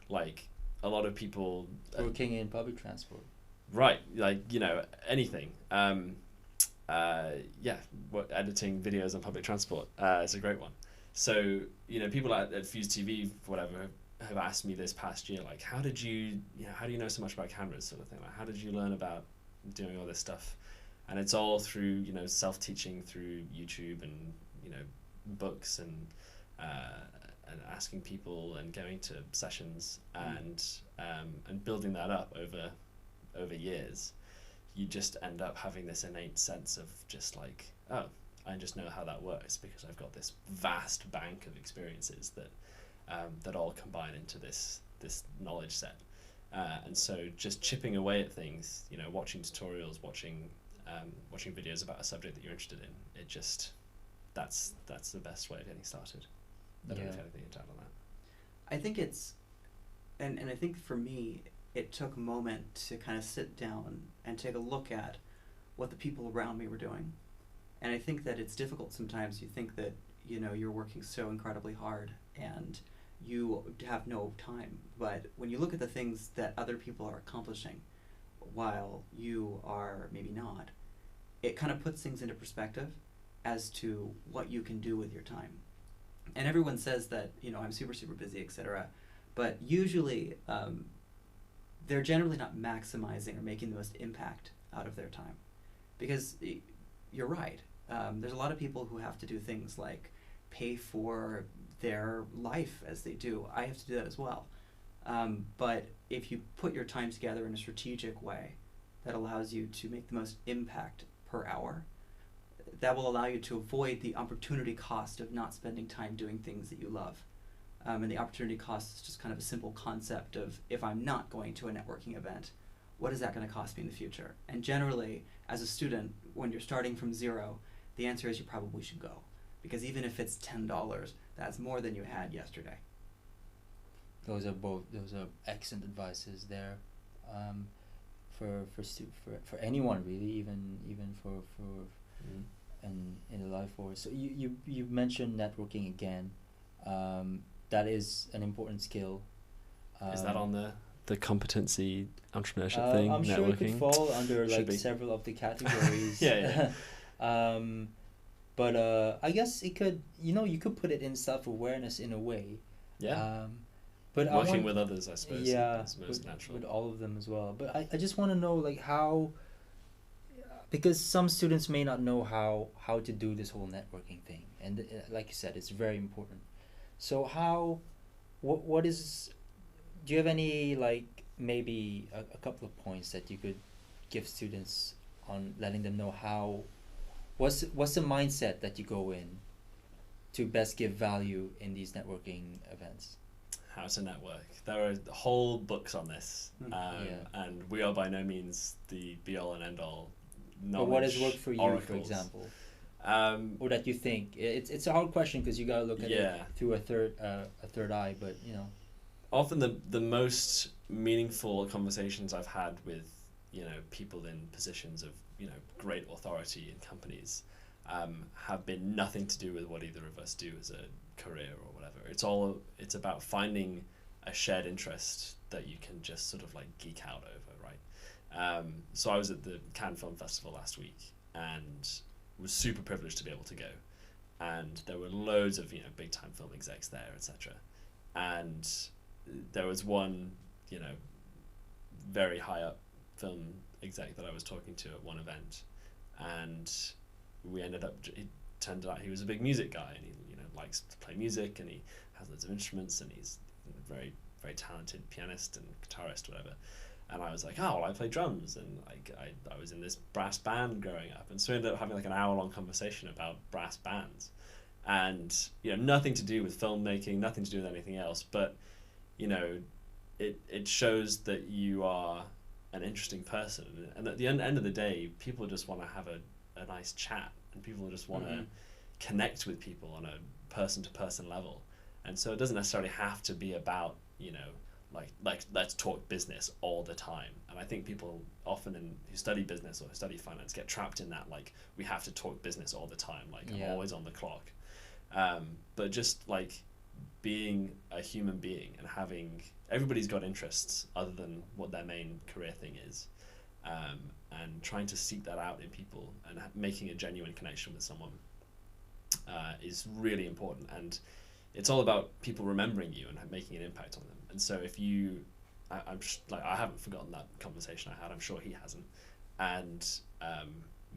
Like a lot of people Working in public transport. Right, like anything. Editing videos on public transport is a great one. So people at Fuse TV, whatever, have asked me this past year, like, how do you know so much about cameras, sort of thing. Like, how did you learn about doing all this stuff? And it's all through self-teaching through YouTube and books and asking people and going to sessions and building that up over years. You just end up having this innate sense of just like, oh, I just know how that works because I've got this vast bank of experiences that all combine into this knowledge set. And so just chipping away at things, watching tutorials, watching videos about a subject that you're interested in, that's the best way of getting started. I don't know if anything to add on that. I think it's, and I think for me, it took a moment to kind of sit down and take a look at what the people around me were doing. And I think that it's difficult sometimes. You think that, you're working so incredibly hard and you have no time. But when you look at the things that other people are accomplishing while you are maybe not, it kind of puts things into perspective as to what you can do with your time. And everyone says that, I'm super, super busy, etc. But usually they're generally not maximizing or making the most impact out of their time. Because you're right. There's a lot of people who have to do things like pay for their life as they do. I have to do that as well. But if you put your time together in a strategic way that allows you to make the most impact per hour, that will allow you to avoid the opportunity cost of not spending time doing things that you love. And the opportunity cost is just kind of a simple concept of, if I'm not going to a networking event, what is that going to cost me in the future? And generally, as a student, when you're starting from zero, the answer is you probably should go. Because even if it's $10, that's more than you had yesterday. Those are excellent advices there. for anyone really, even for and in the life force. So you mentioned networking again. That is an important skill. Is that on the competency entrepreneurship thing? I'm sure it could networking? fall under Should like be. several of the categories. Yeah. But I guess it could, you could put it in self-awareness in a way. Yeah. But Working with others, I suppose, yeah, is most natural. with all of them as well. But I just want to know like how, because some students may not know how to do this whole networking thing, and like you said, it's very important. So what is, do you have any like maybe a couple of points that you could give students on letting them know how, what's the mindset that you go in to best give value in these networking events? How to network. There are whole books on this, and we are by no means the be-all and end-all knowledge. But what has worked for you, oracles. for example? Or that you think it's a hard question because you gotta look at it through a third eye. But often the most meaningful conversations I've had with people in positions of great authority in companies have been nothing to do with what either of us do as a career or whatever. It's about finding a shared interest that you can just sort of like geek out over, right? So I was at the Cannes Film Festival last week and was super privileged to be able to go, and there were loads of big time film execs there, etc. And there was one very high up film exec that I was talking to at one event, and we ended up, it turned out he was a big music guy, and he likes to play music, and he has loads of instruments, and he's a very, very talented pianist and guitarist, whatever. And I was like, oh, well, I play drums, and like I was in this brass band growing up, and so we ended up having like an hour-long conversation about brass bands, and nothing to do with filmmaking, nothing to do with anything else, but it shows that you are an interesting person, and at the end of the day, people just want to have a nice chat, and people just want to connect with people on a person-to-person level, and so it doesn't necessarily have to be about like let's talk business all the time. And I think people often who study business or who study finance get trapped in that, like, we have to talk business all the time, like I'm always on the clock. But just like being a human being and having, everybody's got interests other than what their main career thing is, and trying to seek that out in people and making a genuine connection with someone is really important. And it's all about people remembering you and making an impact on them. And so if you, I haven't forgotten that conversation I had. I'm sure he hasn't. And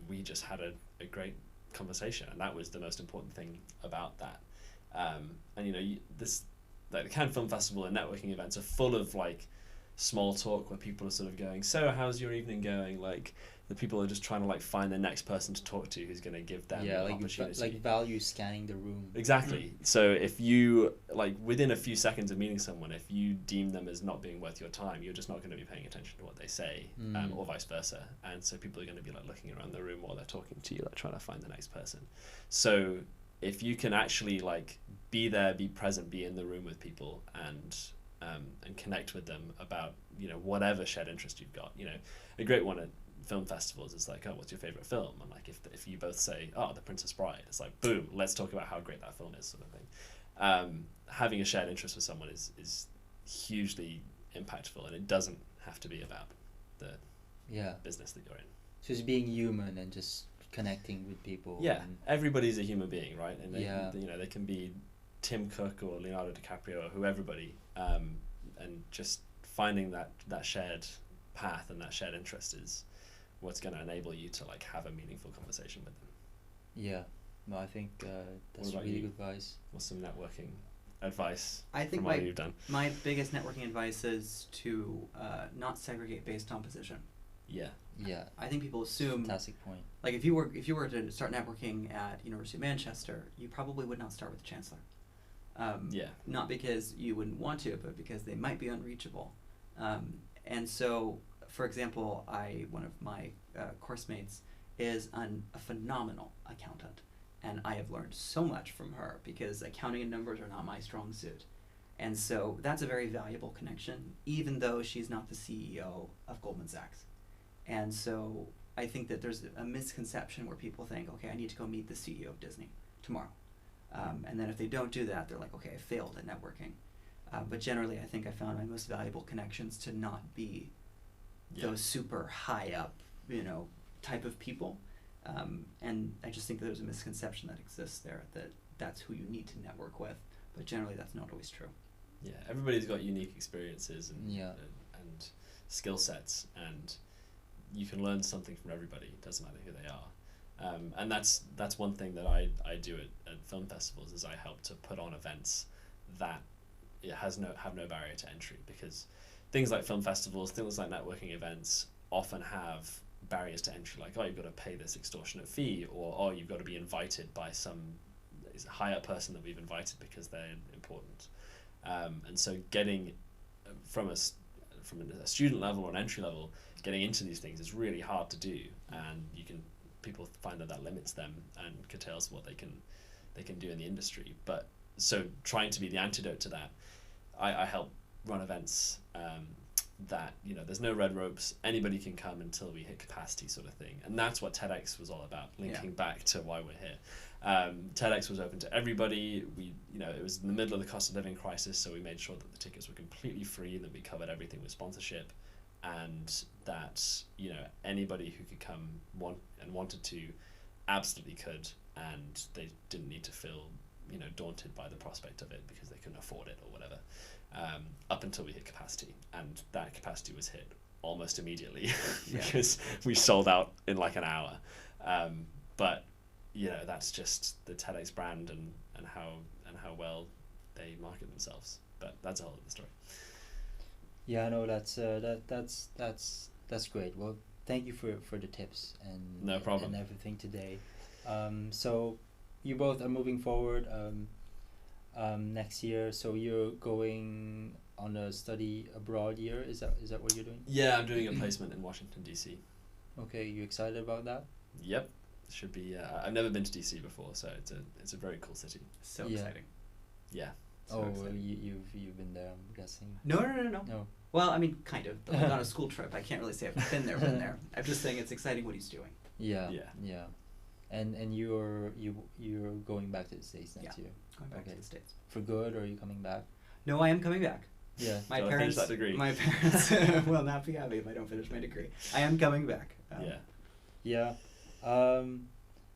we just had a great conversation, and that was the most important thing about that. And this, like the Cannes Film Festival and networking events are full of like small talk where people are sort of going, so how's your evening going? Like the people are just trying to like find the next person to talk to who's going to give them an opportunity. Like value scanning the room. Exactly. So if you, like, within a few seconds of meeting someone, if you deem them as not being worth your time, you're just not going to be paying attention to what they say, or vice versa. And so people are going to be like looking around the room while they're talking to you, like trying to find the next person. So if you can actually like be there, be present, be in the room with people, and connect with them about whatever shared interest you've got. A great one at film festivals is like, oh, what's your favorite film? And like if you both say, oh, The Princess Bride, it's like, boom, let's talk about how great that film is, sort of thing. Having a shared interest with someone is hugely impactful, and it doesn't have to be about the business that you're in. Just being human and just connecting with people. Yeah, everybody's a human being, right? And they can be Tim Cook or Leonardo DiCaprio or whoeverybody, and just finding that shared path and that shared interest is what's going to enable you to like have a meaningful conversation with them. Yeah, no, I think that's really good advice. What's some networking advice? I think from all you've done? My biggest networking advice is to not segregate based on position. Yeah. I think people assume. Fantastic point. Like if you were to start networking at University of Manchester, you probably would not start with the chancellor. Not because you wouldn't want to, but because they might be unreachable. And so, for example, one of my course mates is a phenomenal accountant, and I have learned so much from her because accounting and numbers are not my strong suit. And so that's a very valuable connection, even though she's not the CEO of Goldman Sachs. And so I think that there's a misconception where people think, okay, I need to go meet the CEO of Disney tomorrow. And then if they don't do that, they're like, okay, I failed at networking. But generally, I think I found my most valuable connections to not be those super high up, type of people. And I just think that there's a misconception that exists there that that's who you need to network with. But generally, that's not always true. Yeah, everybody's got unique experiences and skill sets, and you can learn something from everybody. It doesn't matter who they are. And that's one thing that I do at film festivals, is I help to put on events that have no barrier to entry, because things like film festivals, things like networking events often have barriers to entry, like, oh, you've got to pay this extortionate fee, or oh, you've got to be invited by some higher person that we've invited because they're important. And so getting from a student level or an entry level, getting into these things is really hard to do, and people find that limits them and curtails what they can do in the industry. But so trying to be the antidote to that, I help run events that there's no red ropes, anybody can come until we hit capacity, sort of thing. And that's what TEDx was all about, linking back to why we're here. TEDx was open to everybody. It was in the middle of the cost of living crisis, so we made sure that the tickets were completely free, that we covered everything with sponsorship, and that anybody who could come wanted to absolutely could, and they didn't need to feel daunted by the prospect of it because they couldn't afford it or whatever, up until we hit capacity. And that capacity was hit almost immediately because we sold out in like an hour. But that's just the TEDx brand and how well they market themselves. But that's a whole other story. Yeah, no, that's great. Well, thank you for the tips and no problem and everything today. So you both are moving forward next year. So you're going on a study abroad year. Is that what you're doing? Yeah, I'm doing a placement in Washington DC. Okay, you excited about that? Yep, should be. I've never been to DC before, so it's a very cool city. So exciting. Yeah. So you've been there, I'm guessing. No. Well, I mean, kind of. Like on a school trip. I can't really say I've been there. I'm just saying it's exciting what he's doing. Yeah. And you're going back to the States next year. Going back to the States. For good, or are you coming back? No, I am coming back. Yeah. My so parents. Finish that degree. My parents will not be happy if I don't finish my degree. I am coming back. Yeah.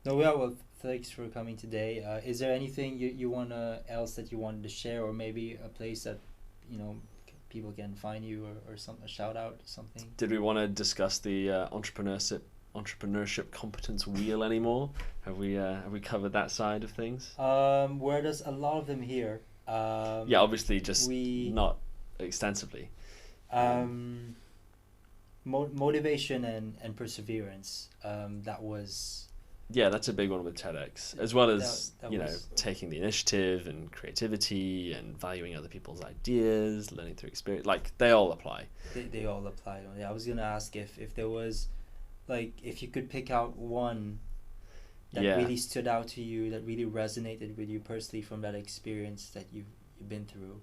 Well, thanks for coming today. Is there anything you else that you wanted to share, or maybe a place that people can find you, or a shout out or something? Did we want to discuss the entrepreneurship competence wheel anymore? Have we covered that side of things? Where does a lot of them here? Obviously, just not extensively. Motivation and perseverance. That was. Yeah, that's a big one with TEDx, as well as that taking the initiative and creativity and valuing other people's ideas, learning through experience. Like, they all apply. They all apply. I was gonna ask if there was, if you could pick out one that really stood out to you, that really resonated with you personally from that experience that you've been through.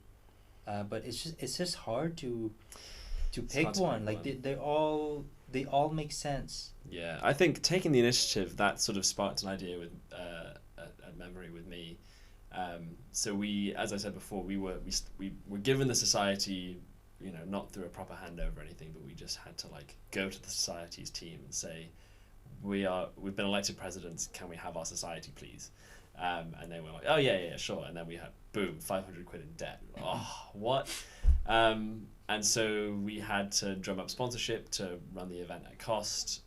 But it's just hard to pick one. They all make sense. Yeah, I think taking the initiative, that sort of sparked an idea with at Memory with me. So we, as I said before, we were given the society, not through a proper handover or anything, but we just had to go to the society's team and say, we've been elected presidents, can we have our society please? And they were like, oh yeah, sure. And then we had, boom, 500 quid in debt. Oh, what? And so we had to drum up sponsorship to run the event at cost.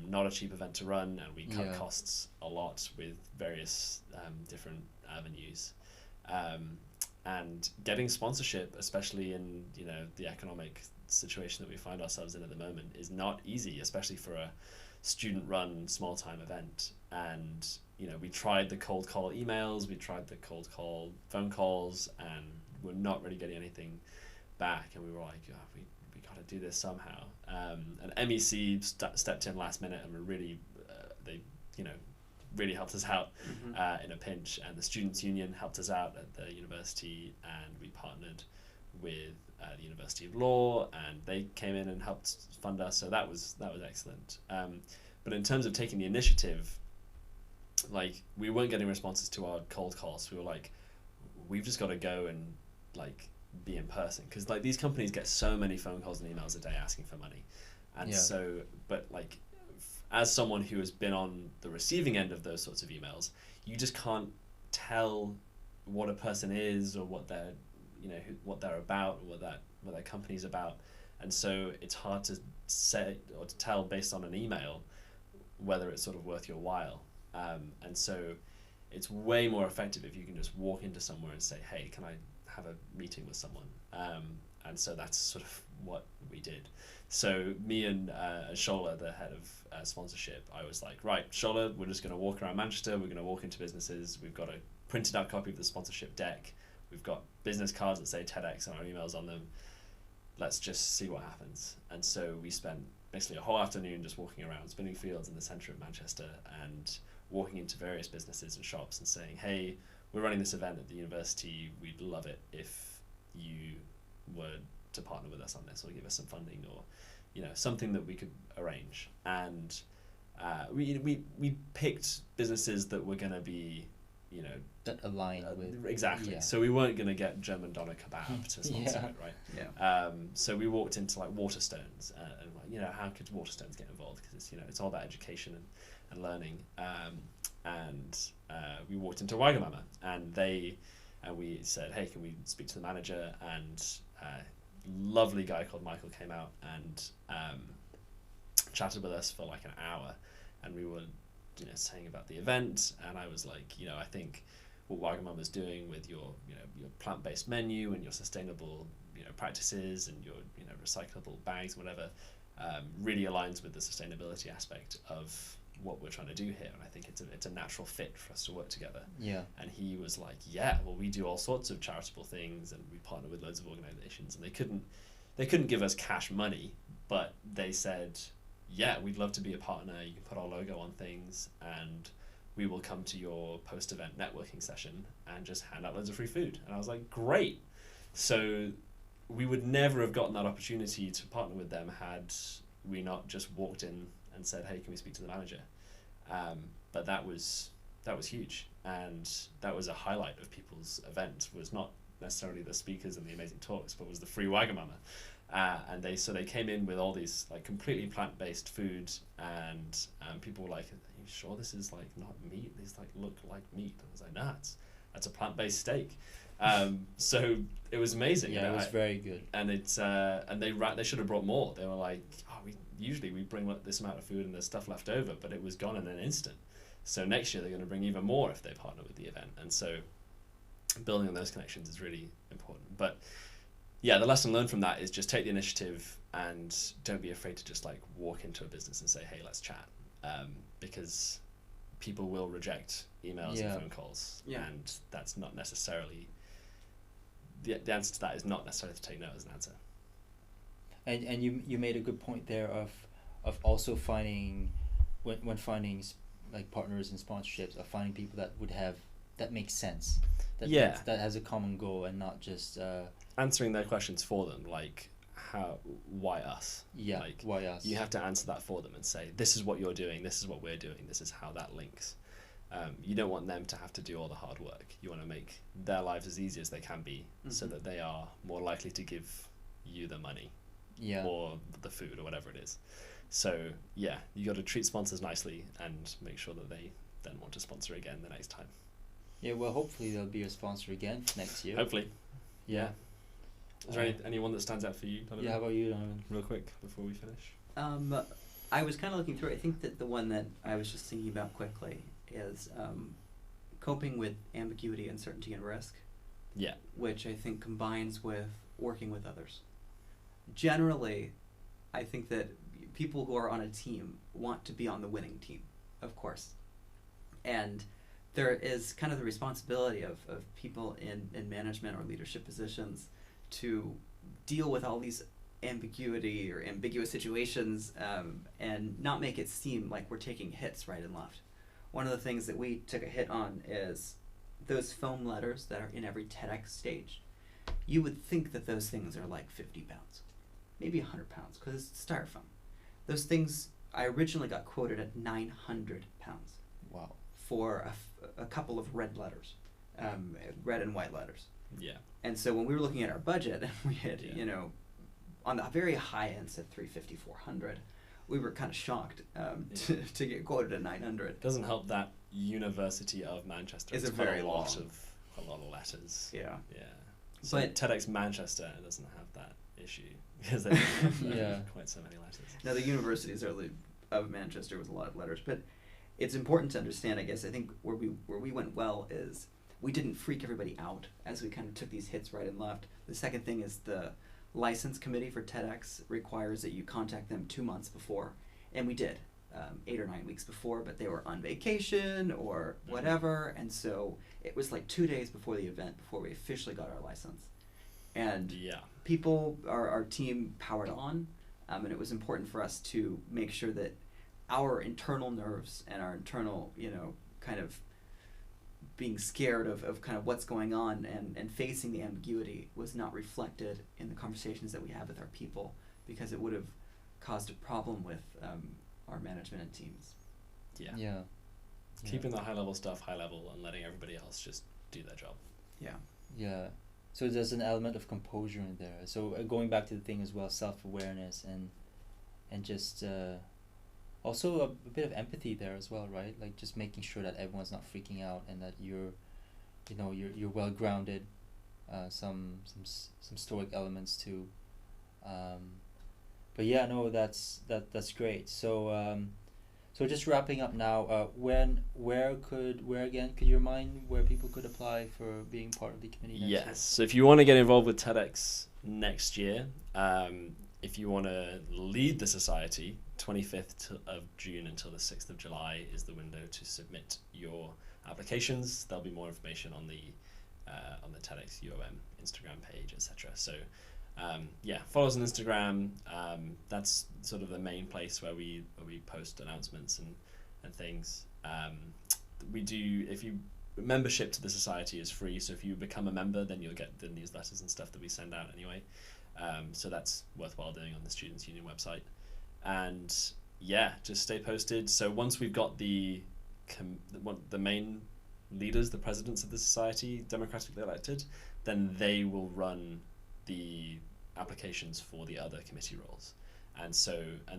Not a cheap event to run, and we cut costs a lot with various different avenues. And getting sponsorship, especially in the economic situation that we find ourselves in at the moment, is not easy, especially for a student-run small-time event. And we tried the cold call emails, we tried the cold call phone calls, and we're not really getting anything back. And we were like, oh, we got to do this somehow. And MEC stepped in last minute, and they really helped us out in a pinch. And the Students' Union helped us out at the university, and we partnered with the University of Law, and they came in and helped fund us. So that was excellent. But in terms of taking the initiative, like, we weren't getting responses to our cold calls. We were like, we've just got to go and like be in person, because like these companies get so many phone calls and emails a day asking for money, and so, but like, as someone who has been on the receiving end of those sorts of emails, you just can't tell what a person is, or what they're, what they're about, or what their company's about, and so it's hard to say or to tell based on an email whether it's sort of worth your while. And so it's way more effective if you can just walk into somewhere and say, hey, can I have a meeting with someone? And so that's sort of what we did. So me and Shola, the head of sponsorship, I was like, right, Shola, we're just going to walk around Manchester. We're going to walk into businesses. We've got a printed out copy of the sponsorship deck. We've got business cards that say TEDx and our emails on them. Let's just see what happens. And so we spent basically a whole afternoon just walking around, spinning fields in the centre of Manchester, and walking into various businesses and shops and saying, hey, we're running this event at the university. We'd love it if you were to partner with us on this, or give us some funding, or something that we could arrange. And we picked businesses that were going to be that aligned with exactly. So we weren't going to get German doner kebab to sponsor it, right? So we walked into like Waterstones, and like, how could Waterstones get involved? Because it's all about education and learning. And we walked into Wagamama, and we said, hey, can we speak to the manager? And lovely guy called Michael came out and chatted with us for like an hour, and we were saying about the event, and I was like, I think what Wagamama's doing with your plant-based menu and your sustainable practices and your recyclable bags, whatever, really aligns with the sustainability aspect of what we're trying to do here, and I think it's a natural fit for us to work together. And he was like, well, we do all sorts of charitable things, and we partner with loads of organizations, and they couldn't give us cash money, but they said, we'd love to be a partner. You can put our logo on things, and we will come to your post-event networking session and just hand out loads of free food. And I was like, great. So we would never have gotten that opportunity to partner with them had we not just walked in and said, hey, can we speak to the manager? But that was huge, and that was a highlight of people's event. Was not necessarily the speakers and the amazing talks, but was the free Wagamama. And they came in with all these like completely plant-based foods, and people were like, are you sure this is like not meat? These like look like meat. I was like, nah, that's a plant-based steak. So it was amazing. It was very good. And it's and they should have brought more. They were like, we usually bring this amount of food and there's stuff left over, but it was gone in an instant. So next year they're going to bring even more if they partner with the event. And so building on those connections is really important. But the lesson learned from that is just take the initiative and don't be afraid to just like walk into a business and say, hey, let's chat, because people will reject emails and phone calls, and that's not necessarily the answer to that is not necessarily to take no as an answer. And you made a good point there of also finding when finding like partners and sponsorships, of finding people that makes sense, that has a common goal, and not just answering their questions for them, like why us? Why us? You have to answer that for them and say, this is what you're doing, this is what we're doing, this is how that links. You don't want them to have to do all the hard work. You want to make their lives as easy as they can be, so that they are more likely to give you the money or the food or whatever it is. So you got to treat sponsors nicely and make sure that they then want to sponsor again the next time. Well, hopefully they'll be a sponsor again next year. Hopefully. Is there anyone that stands out for you, Donovan? How about you, Donovan? Real quick before we finish. I was kind of looking through it. I think that the one that I was just thinking about quickly is coping with ambiguity, uncertainty, and risk. Which I think combines with working with others. Generally, I think that people who are on a team want to be on the winning team, of course. And there is kind of the responsibility of people in management or leadership positions to deal with all these ambiguity or ambiguous situations, and not make it seem like we're taking hits right and left. One of the things that we took a hit on is those foam letters that are in every TEDx stage. you would think that those things are like 50 pounds, maybe 100 pounds, because it's styrofoam. Those things, I originally got quoted at 900 pounds. Wow. For a couple of red letters, red and white letters. Yeah. And so when we were looking at our budget, we had, Yeah. you know, on the very high end said 350, 400. We were kind of shocked to get quoted at 900. It doesn't help that University of Manchester It's is a quite very a lot long. of a lot of letters. Yeah. Yeah. So But- TEDx Manchester doesn't have that issue because they have Yeah. quite so many letters. Now the universities are of Manchester with a lot of letters, but it's important to understand, I guess, I think where we went well is we didn't freak everybody out as we kind of took these hits right and left. The second thing is the license committee for TEDx requires that you contact them 2 months before, and we did 8 or 9 weeks before, but they were on vacation or whatever, and so it was like 2 days before the event before we officially got our license. And Yeah. people, our team powered on, and it was important for us to make sure that our internal nerves and our internal, you know, kind of being scared of kind of what's going on and facing the ambiguity was not reflected in the conversations that we had with our people, because it would have caused a problem with our management and teams. Yeah. Yeah. Keeping the high level stuff high level and letting everybody else just do their job. Yeah. Yeah. So there's an element of composure in there. So going back to the thing as well, self-awareness and just also a bit of empathy there as well, right? Like just making sure that everyone's not freaking out and that you're well grounded. Some stoic elements too. But yeah, no, that's great. So just wrapping up now. Where again could you remind where people could apply for being part of the committee next year? Yes. So if you want to get involved with TEDx next year, if you want to lead the society, 25th of June until the 6th of July is the window to submit your applications. There'll be more information on the TEDx UOM Instagram page, etc. So follow us on Instagram. That's sort of the main place where we post announcements and things. We do, membership to the society is free, so if you become a member, then you'll get the newsletters and stuff that we send out anyway. So that's worthwhile doing on the Students' Union website. And just stay posted. So once we've got the main leaders, the presidents of the society, democratically elected, then they will run the applications for the other committee roles, and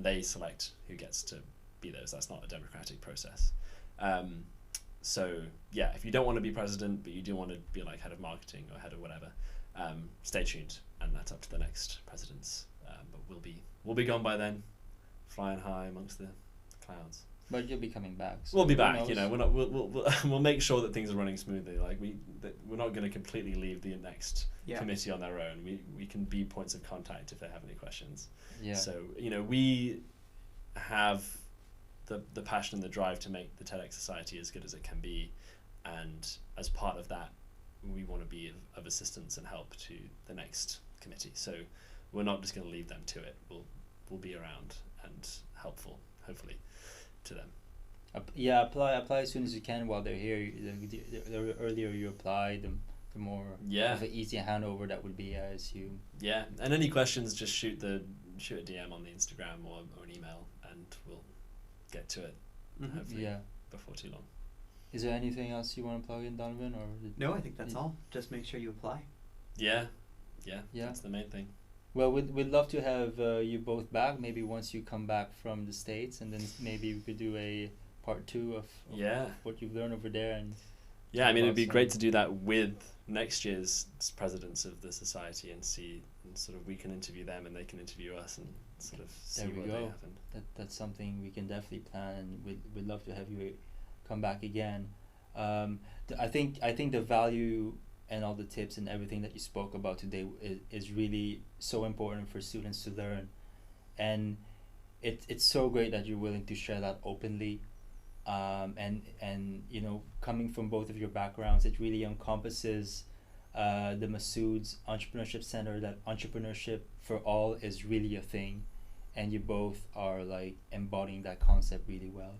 they select who gets to be those. That's not a democratic process. If you don't want to be president but you do want to be like head of marketing or head of whatever, stay tuned, and that's up to the next presidents. But we'll be gone by then, flying high amongst the clouds. But you'll be coming back. So We'll be who back. knows? You know, we'll make sure that things are running smoothly. Like we're not going to completely leave the next committee on their own. We can be points of contact if they have any questions. Yeah. So we have the passion and the drive to make the TEDx Society as good as it can be, and as part of that, we want to be of assistance and help to the next committee. So we're not just going to leave them to it. We'll be around and helpful, hopefully, to them. Apply as soon as you can while they're here. The earlier you apply, the more of an easy handover that would be, I assume. Yeah, and any questions, just shoot a DM on the Instagram or an email, and we'll get to it hopefully before too long. Is there anything else you want to plug in, Donovan? Or No, I think that's all. Just make sure you apply. Yeah, that's the main thing. Well, we'd love to have you both back. Maybe once you come back from the States, and then maybe we could do a part 2 of what you've learned over there. And I mean, it'd be great to do that with next year's presidents of the society and see, and sort of we can interview them and they can interview us and sort of see what they happened. That's something we can definitely plan, and we'd love to have you come back again. I think the value and all the tips and everything that you spoke about today is really so important for students to learn, and it's so great that you're willing to share that openly, and coming from both of your backgrounds, it really encompasses the Masood's Entrepreneurship Center, that entrepreneurship for all is really a thing, and you both are like embodying that concept really well.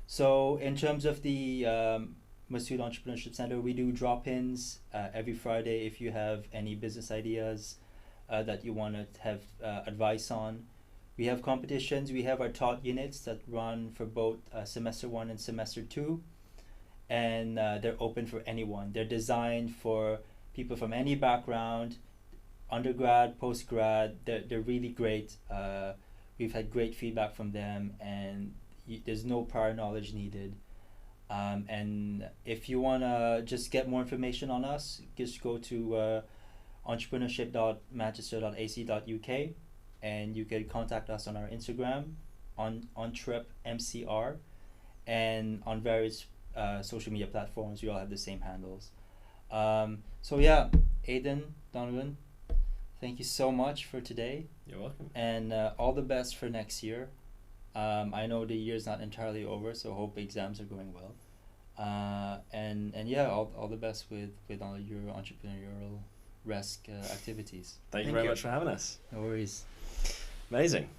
So in terms of the Masood Entrepreneurship Center. We do drop-ins every Friday if you have any business ideas that you want to have advice on. We have competitions. We have our taught units that run for both semester 1 and semester 2, and they're open for anyone. They're designed for people from any background, undergrad, postgrad. They're really great. We've had great feedback from them, and there's no prior knowledge needed. And if you want to just get more information on us, just go to entrepreneurship.manchester.ac.uk, and you can contact us on our Instagram, on entrepmcr, and on various social media platforms. We all have the same handles. So yeah, Aidan, Donovan, thank you so much for today. You're welcome. And all the best for next year. I know the year's not entirely over, so hope exams are going well. And yeah, all the best with all your entrepreneurial activities. Thank you very much for having us. No worries. Amazing.